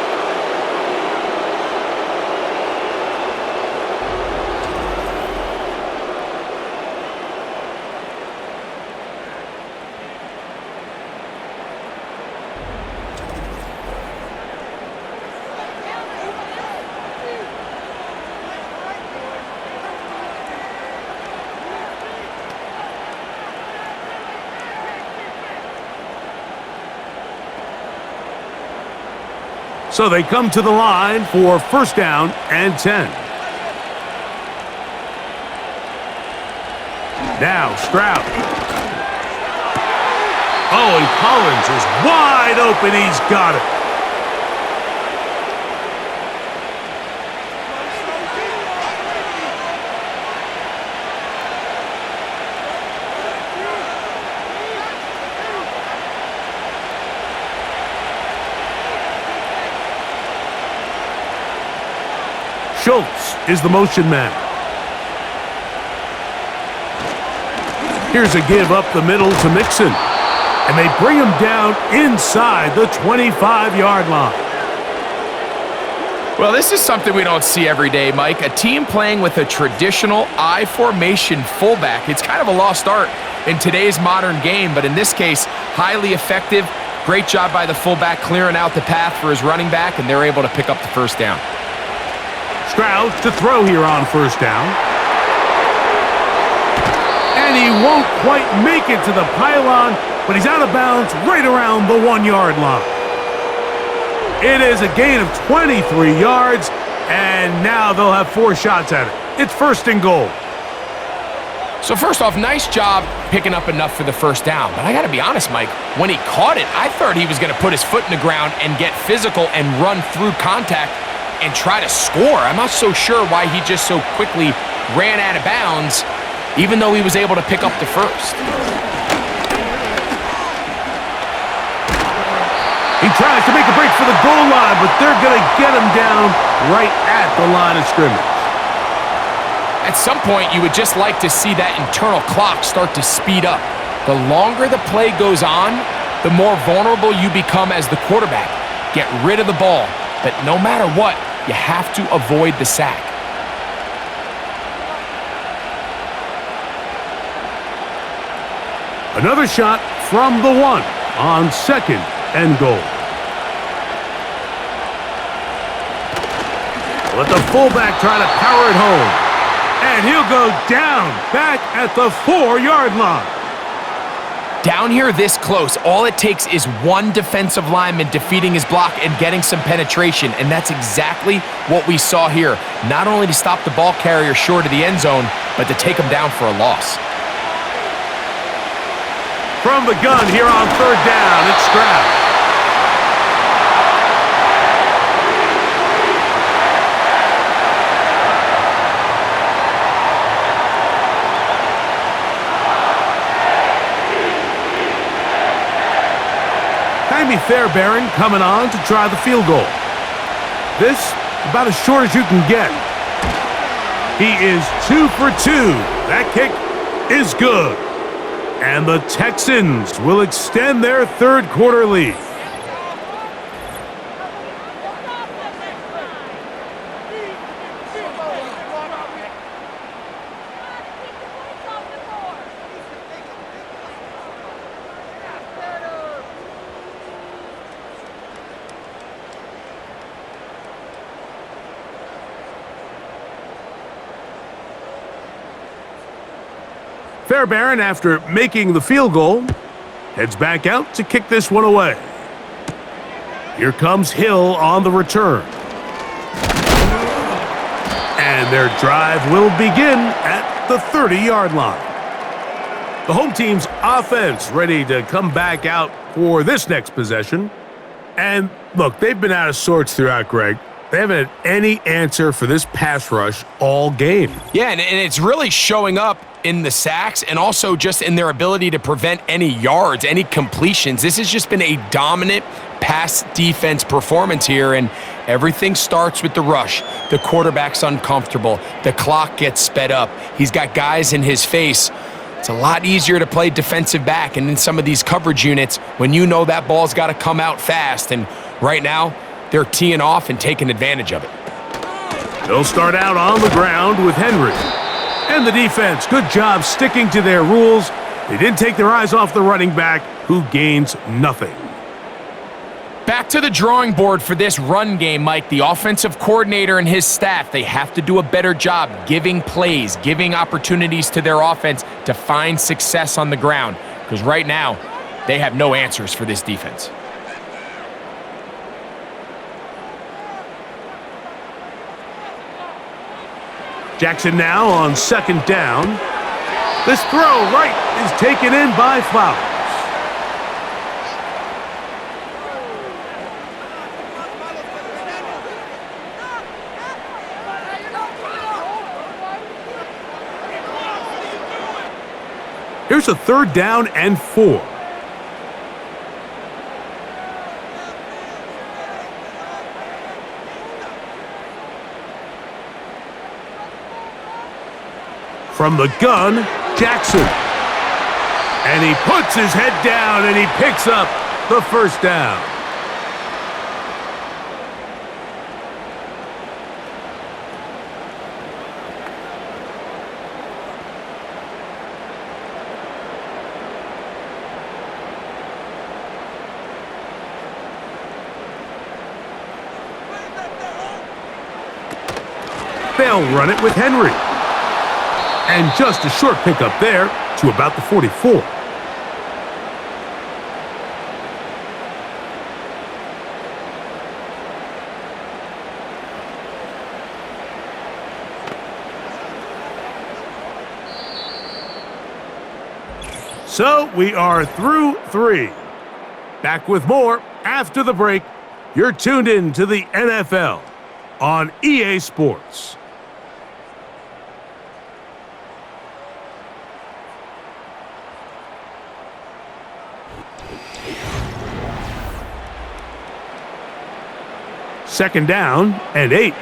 So they come to the line for 1st down and 10. Now Stroud. Oh, and Collins is wide open. He's got it. Schultz is the motion man. Here's a give up the middle to Mixon. And they bring him down inside the 25-yard line. Well, this is something we don't see every day, Mike. A team playing with a traditional I formation fullback. It's kind of a lost art in today's modern game, but in this case, highly effective. Great job by the fullback clearing out the path for his running back, and they're able to pick up the first down. Stroud to throw here on first down. And he won't quite make it to the pylon, but he's out of bounds right around the 1-yard line. It is a gain of 23 yards, and now they'll have 4 shots at it. It's first and goal. So first off, nice job picking up enough for the first down. But I got to be honest, Mike, when he caught it, I thought he was going to put his foot in the ground and get physical and run through contact and try to score. I'm not so sure why he just so quickly ran out of bounds, even though he was able to pick up the first. He tries to make a break for the goal line, but they're going to get him down right at the line of scrimmage. At some point, you would just like to see that internal clock start to speed up. The longer the play goes on, the more vulnerable you become as the quarterback. Get rid of the ball, but no matter what, you have to avoid the sack. Another shot from the 1 on second and goal. Let the fullback try to power it home. And he'll go down back at the 4-yard line. Down here this close, all it takes is one defensive lineman defeating his block and getting some penetration, and that's exactly what we saw here. Not only to stop the ball carrier short of the end zone, but to take him down for a loss. From the gun here on third down, it's Stroud. Fairbairn coming on to try the field goal. This about as short as you can get. He is 2 for 2. That kick is good. And the Texans will extend their third quarter lead. Fairbairn, after making the field goal, heads back out to kick this one away. Here comes Hill on the return. And their drive will begin at the 30-yard line. The home team's offense ready to come back out for this next possession. And look, they've been out of sorts throughout, Greg. They haven't had any answer for this pass rush all game. Yeah, and it's really showing up in the sacks and also just in their ability to prevent any yards, any completions. This has just been a dominant pass defense performance here, and everything starts with the rush. The quarterback's uncomfortable. The clock gets sped up. He's got guys in his face. It's a lot easier to play defensive back and in some of these coverage units when you know that ball's got to come out fast, and right now they're teeing off and taking advantage of it. They'll start out on the ground with Henry. And the defense, good job sticking to their rules. They didn't take their eyes off the running back, who gains nothing. Back to the drawing board for this run game, Mike. The offensive coordinator and his staff, they have to do a better job giving plays, giving opportunities to their offense to find success on the ground. Because right now, they have no answers for this defense. Jackson now on second down. This throw right is taken in by Flowers. Here's a third down and 4. From the gun, Jackson. And he puts his head down and he picks up the first down. They'll run it with Henry. And just a short pickup there to about the 44. So we are through 3. Back with more after the break. You're tuned in to the NFL on EA Sports. Second down and 8.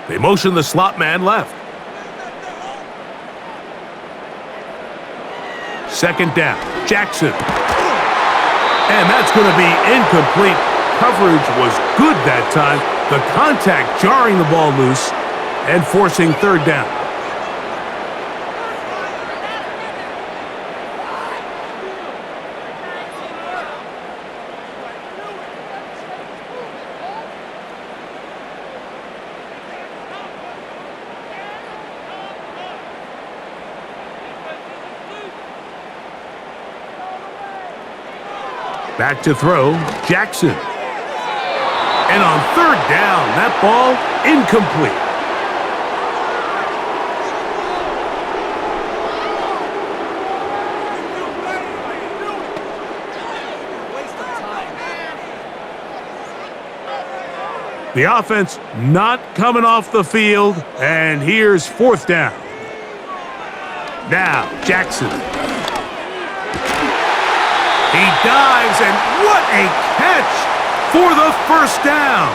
They motion the slot man left. Second down, Jackson. And that's going to be incomplete. Coverage was good that time. The contact jarring the ball loose and forcing third down. Back to throw, Jackson. And on third down, that ball incomplete. The offense not coming off the field, and here's fourth down. Now, Jackson. He dives, and what a catch for the first down.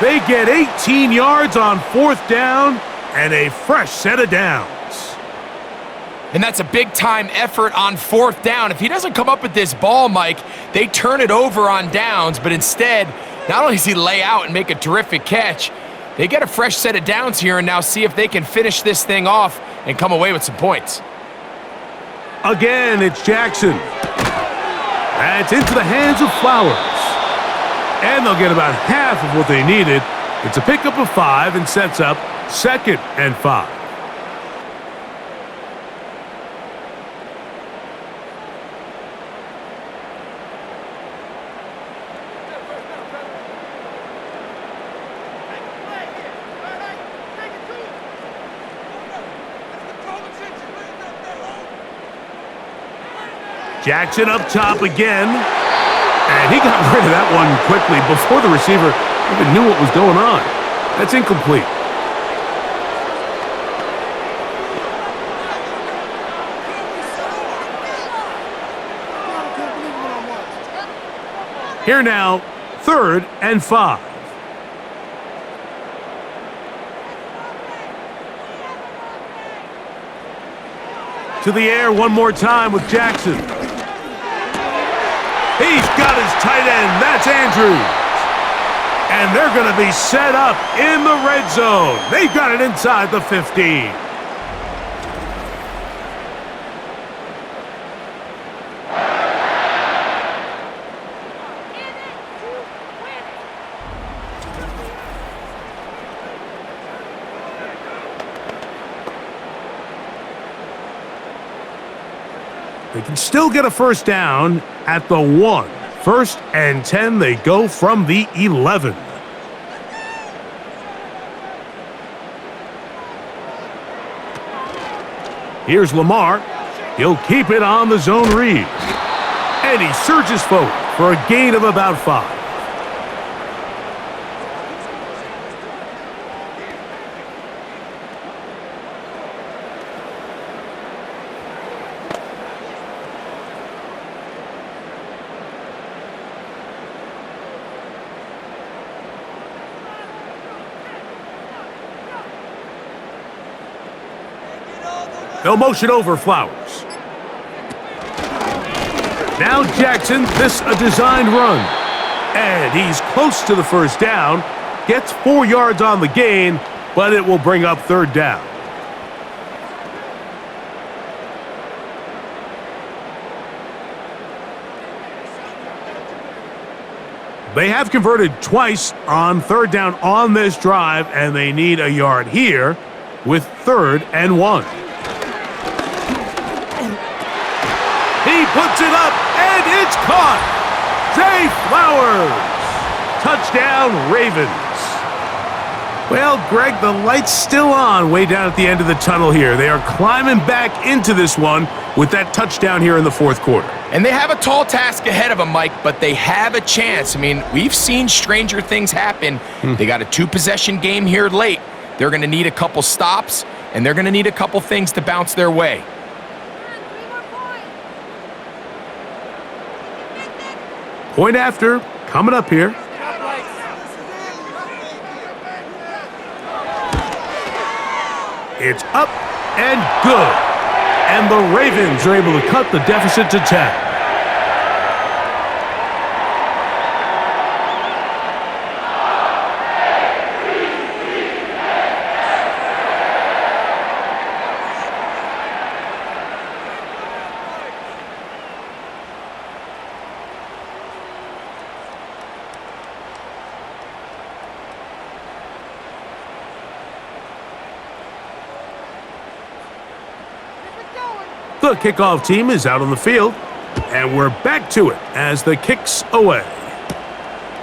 They get 18 yards on fourth down and a fresh set of downs. And that's a big-time effort on fourth down. If he doesn't come up with this ball, Mike, they turn it over on downs, but instead, not only does he lay out and make a terrific catch, they get a fresh set of downs here and now see if they can finish this thing off and come away with some points. Again, it's Jackson. That's into the hands of Flowers. And they'll get about half of what they needed. It's a pickup of 5 and sets up 2nd and 5. Jackson up top again. And he got rid of that one quickly before the receiver even knew what was going on. That's incomplete. Here now, 3rd and 5. To the air one more time with Jackson. He's got his tight end. That's Andrews. And they're going to be set up in the red zone. They've got it inside the 15. They can still get a first down at the 1. 1st and 10, they go from the 11. Here's Lamar. He'll keep it on the zone read. And he surges forward for a gain of about 5. They'll motion over Flowers. Now Jackson, this a designed run. And he's close to the first down. Gets 4 yards on the gain, but it will bring up third down. They have converted twice on third down on this drive, and they need a yard here with 3rd and 1. He puts it up, and it's caught. Zay Flowers. Touchdown, Ravens. Well, Greg, the light's still on way down at the end of the tunnel here. They are climbing back into this one with that touchdown here in the 4th quarter. And they have a tall task ahead of them, Mike, but they have a chance. I mean, we've seen stranger things happen. They got a 2-possession game here late. They're going to need a couple stops, and they're going to need a couple things to bounce their way. Point after, coming up here. It's up and good. And the Ravens are able to cut the deficit to 10. The kickoff team is out on the field, and we're back to it as the kick's away.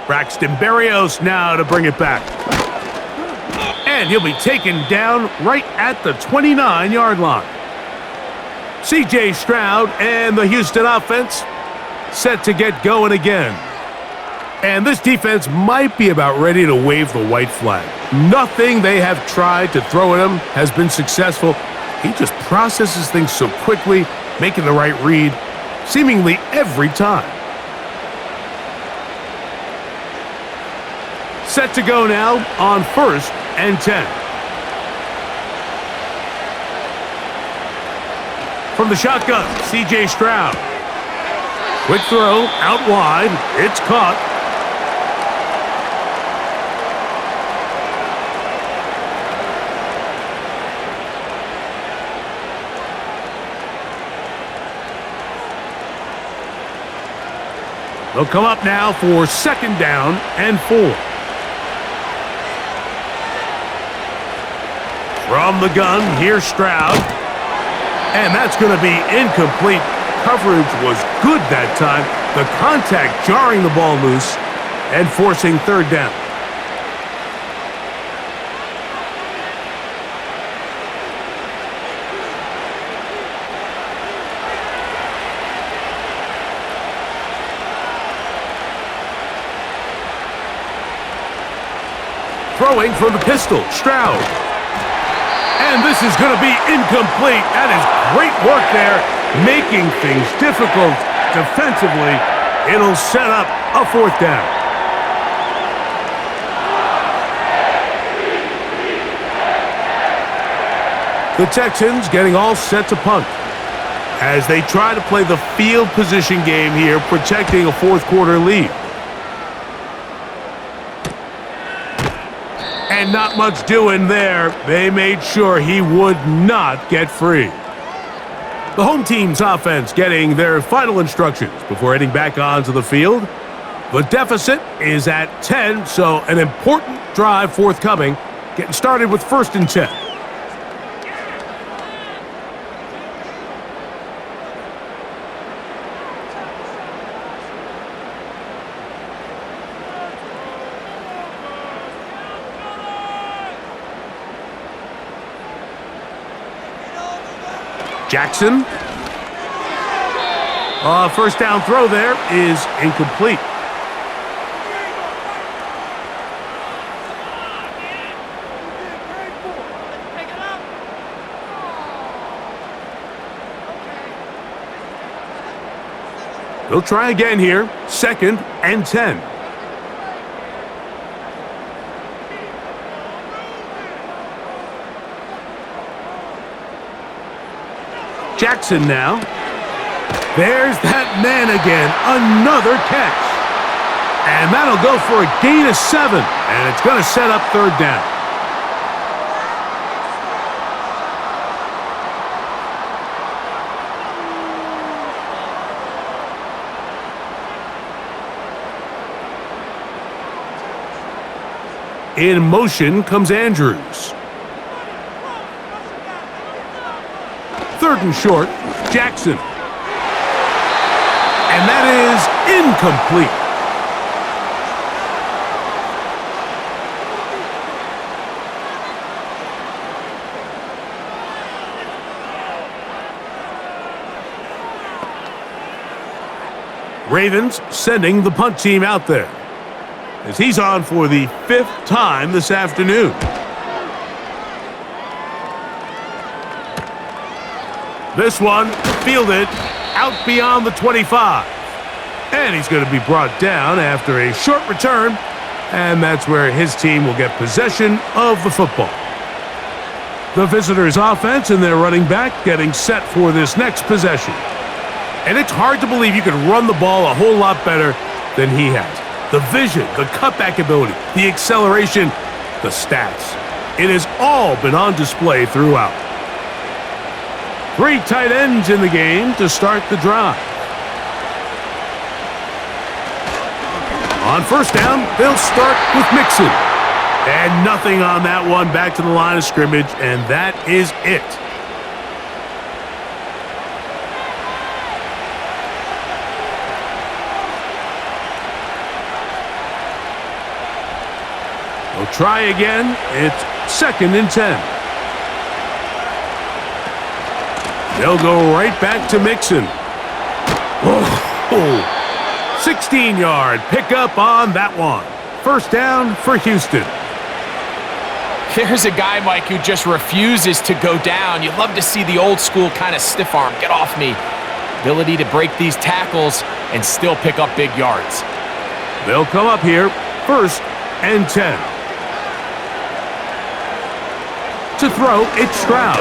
Braxton Berrios now to bring it back. And he'll be taken down right at the 29-yard line. C.J. Stroud and the Houston offense set to get going again. And this defense might be about ready to wave the white flag. Nothing they have tried to throw at him has been successful. He just processes things so quickly, making the right read, seemingly every time. Set to go now on 1st and 10. From the shotgun, C.J. Stroud. Quick throw, out wide, it's caught. They'll come up now for 2nd down and 4. From the gun, here's Stroud. And that's going to be incomplete. Coverage was good that time. The contact jarring the ball loose and forcing 3rd down. Throwing from the pistol, Stroud. And this is going to be incomplete. That is great work there, making things difficult defensively. It'll set up a 4th down. The Texans getting all set to punt as they try to play the field position game here, protecting a 4th quarter lead. And not much doing there. They made sure he would not get free. The home team's offense getting their final instructions before heading back onto the field. The deficit is at 10, so an important drive forthcoming. Getting started with 1st and 10. Jackson. 1st down throw there is incomplete. They'll try again here. 2nd and 10. Jackson now. There's that man again. Another catch. And that'll go for a gain of 7. And it's going to set up third down. In motion comes Andrews. Third and short, Jackson. And that is incomplete. Ravens sending the punt team out there, as he's on for the 5th time this afternoon. This one fielded out beyond the 25. And he's going to be brought down after a short return, and that's where his team will get possession of the football. The visitors' offense and their running back getting set for this next possession. And it's hard to believe you can run the ball a whole lot better than he has. The vision, the cutback ability, the acceleration, the stats. It has all been on display throughout. 3 tight ends in the game to start the drive. On first down, they'll start with Mixon. And nothing on that one, back to the line of scrimmage, and that is it. They'll try again. It's 2nd and 10. They'll go right back to Mixon. Whoa. 16-yard pickup on that one. First down for Houston. There's a guy, Mike, who just refuses to go down. You'd love to see the old school kind of stiff arm. Get off me. Ability to break these tackles and still pick up big yards. They'll come up here, 1st and 10. To throw, it's Stroud.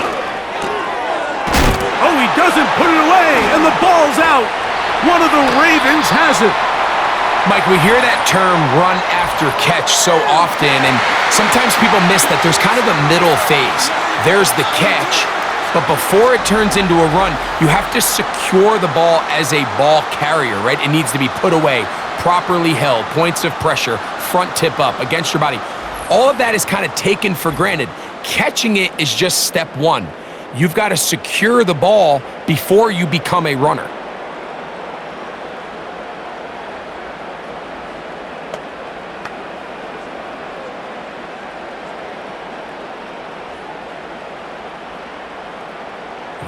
Oh, he doesn't put it away, and the ball's out. One of the Ravens has it. Mike, we hear that term run after catch so often, and sometimes people miss that there's kind of a middle phase. There's the catch, but before it turns into a run, you have to secure the ball as a ball carrier, right? It needs to be put away, properly held, points of pressure, front tip up against your body. All of that is kind of taken for granted. Catching it is just step 1. You've got to secure the ball before you become a runner.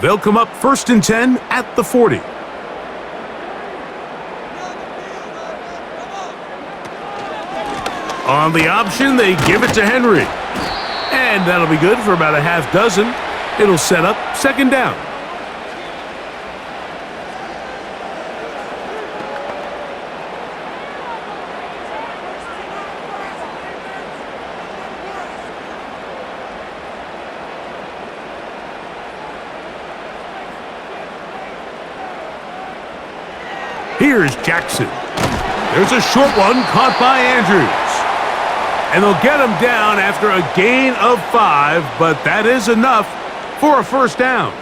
They'll come up 1st and 10 at the 40. On the option, they give it to Henry. And that'll be good for about a half dozen. It'll set up 2nd down. Here's Jackson. There's a short one caught by Andrews. And they'll get him down after a gain of 5, but that is enough for a first down.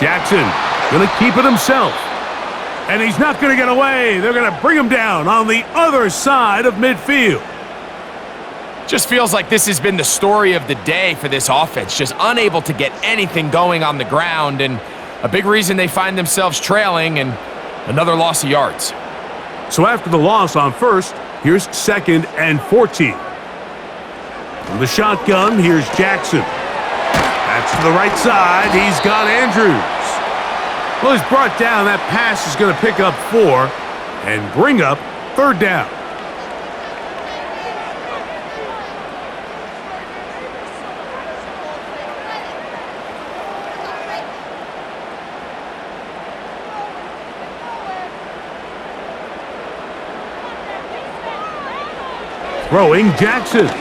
Jackson going to keep it himself. And he's not going to get away. They're going to bring him down on the other side of midfield. Just feels like this has been the story of the day for this offense. Just unable to get anything going on the ground. And a big reason they find themselves trailing and another loss of yards. So after the loss on first, here's 2nd and 14. From the shotgun, here's Jackson. That's to the right side. He's got Andrews. Well, he's brought down. That pass is going to pick up 4 and bring up 3rd down. Throwing Jackson. He'll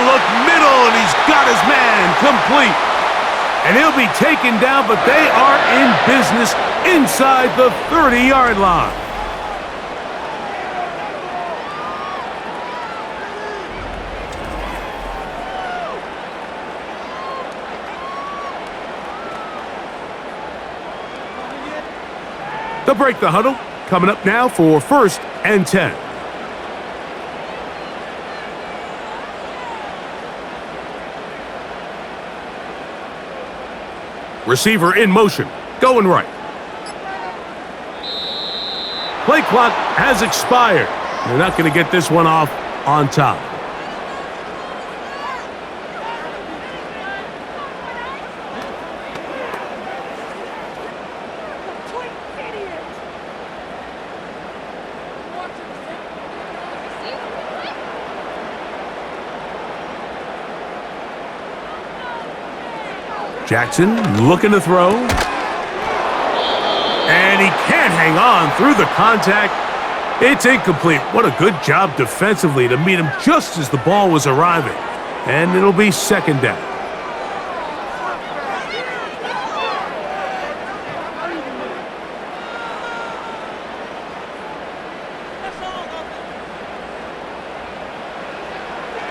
look middle, and he's got his man complete. And he'll be taken down, but they are in business inside the 30-yard line. They'll break the huddle. Coming up now for 1st and 10. Receiver in motion, going right. Play clock has expired. They're not going to get this one off on top. Jackson looking to throw. And he can't hang on through the contact. It's incomplete. What a good job defensively to meet him just as the ball was arriving. And it'll be 2nd down.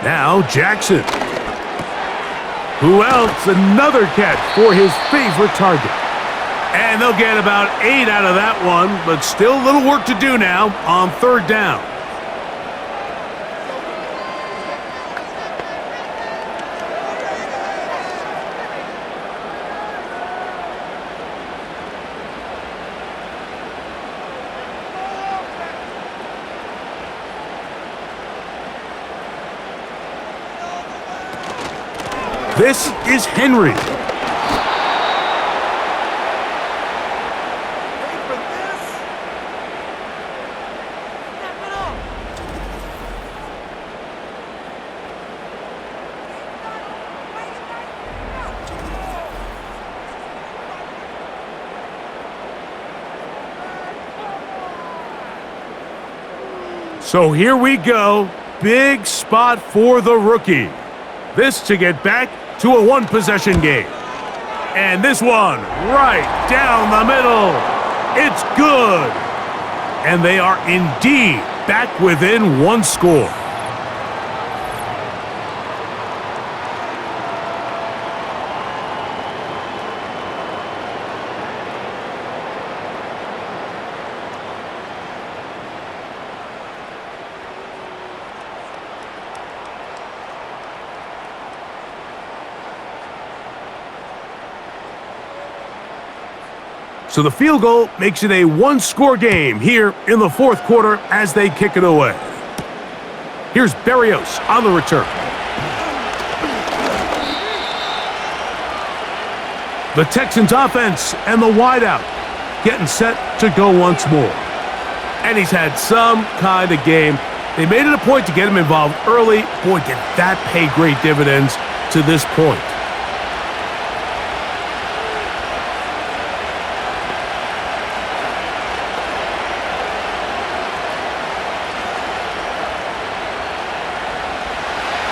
Now Jackson. Who else? Another catch for his favorite target. And they'll get about 8 out of that one, but still a little work to do now on 3rd down. This is Henry. So here we go. Big spot for the rookie. This to get back to a 1-possession game. And this one right down the middle. It's good. And they are indeed back within 1 score. So the field goal makes it a 1-score game here in the 4th quarter as they kick it away. Here's Berrios on the return. The Texans offense and the wideout getting set to go once more. And he's had some kind of game. They made it a point to get him involved early. Boy, did that pay great dividends to this point.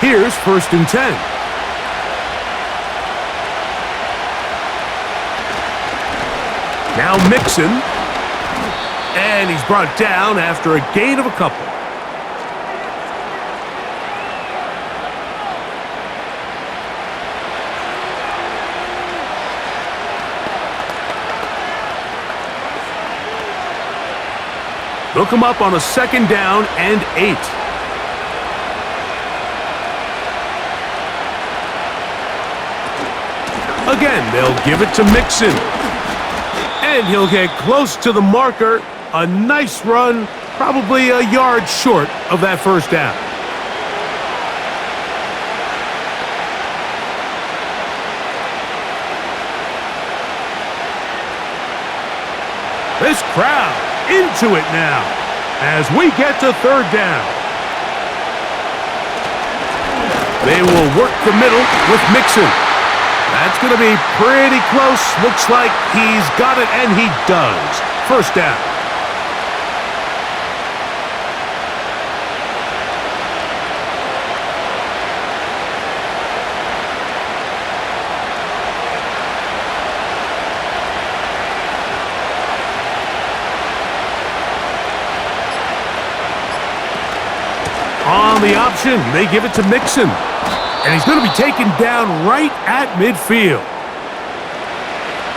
Here's 1st and 10. Now Mixon. And he's brought down after a gain of a couple. They'll come up on a 2nd down and 8. Again, they'll give it to Mixon. And he'll get close to the marker. A nice run, probably a yard short of that 1st down. This crowd into it now as we get to 3rd down. They will work the middle with Mixon. That's going to be pretty close. Looks like he's got it, and he does. 1st down. On the option, they give it to Mixon. And he's going to be taken down right at midfield.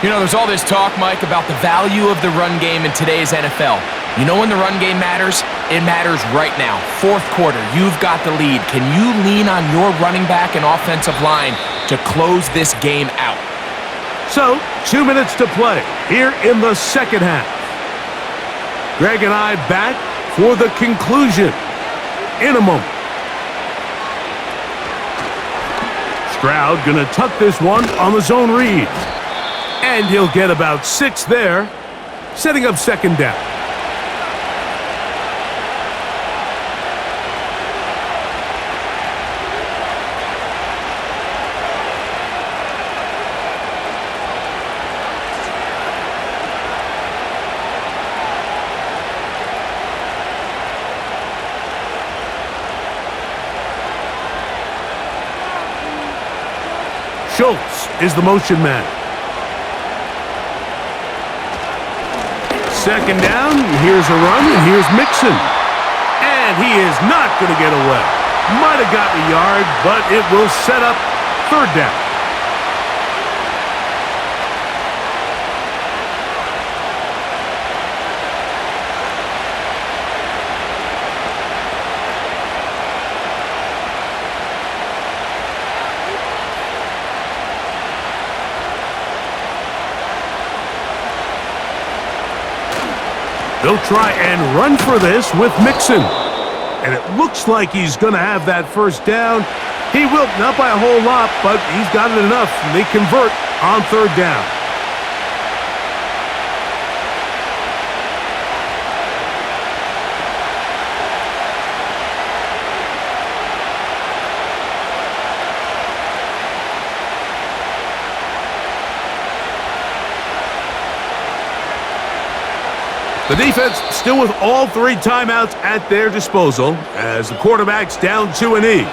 You know, there's all this talk, Mike, about the value of the run game in today's NFL. You know when the run game matters? It matters right now. Fourth quarter, you've got the lead. Can you lean on your running back and offensive line to close this game out? So, 2 minutes to play here in the second half. Greg and I back for the conclusion in a moment. Stroud gonna tuck this one on the zone read. And he'll get about 6 there, setting up second down. Schultz is the motion man. Second down, here's a run, and here's Mixon. And he is not going to get away. Might have gotten a yard, but it will set up third down. They'll try and run for this with Mixon. And it looks like he's going to have that first down. He will, not by a whole lot, but he's got it enough. And they convert on third down. The defense still with all 3 timeouts at their disposal as the quarterback's down to a knee.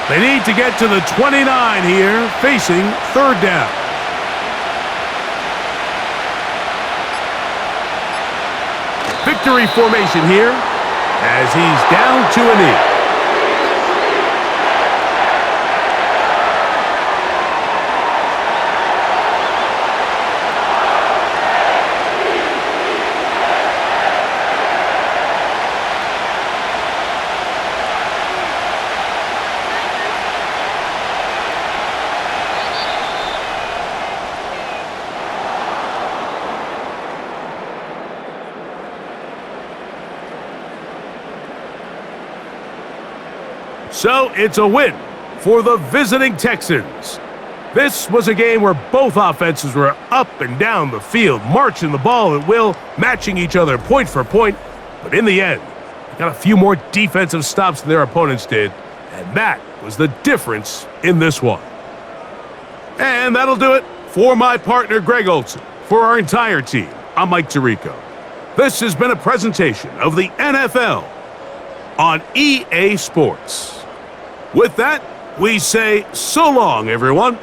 They need to get to the 29 here, facing third down. Victory formation here as he's down to a knee. So it's a win for the visiting Texans. This was a game where both offenses were up and down the field, marching the ball at will, matching each other point for point. But in the end, they got a few more defensive stops than their opponents did, and that was the difference in this one. And that'll do it for my partner, Greg Olson. For our entire team, I'm Mike Tirico. This has been a presentation of the NFL on EA Sports. With that, we say so long, everyone.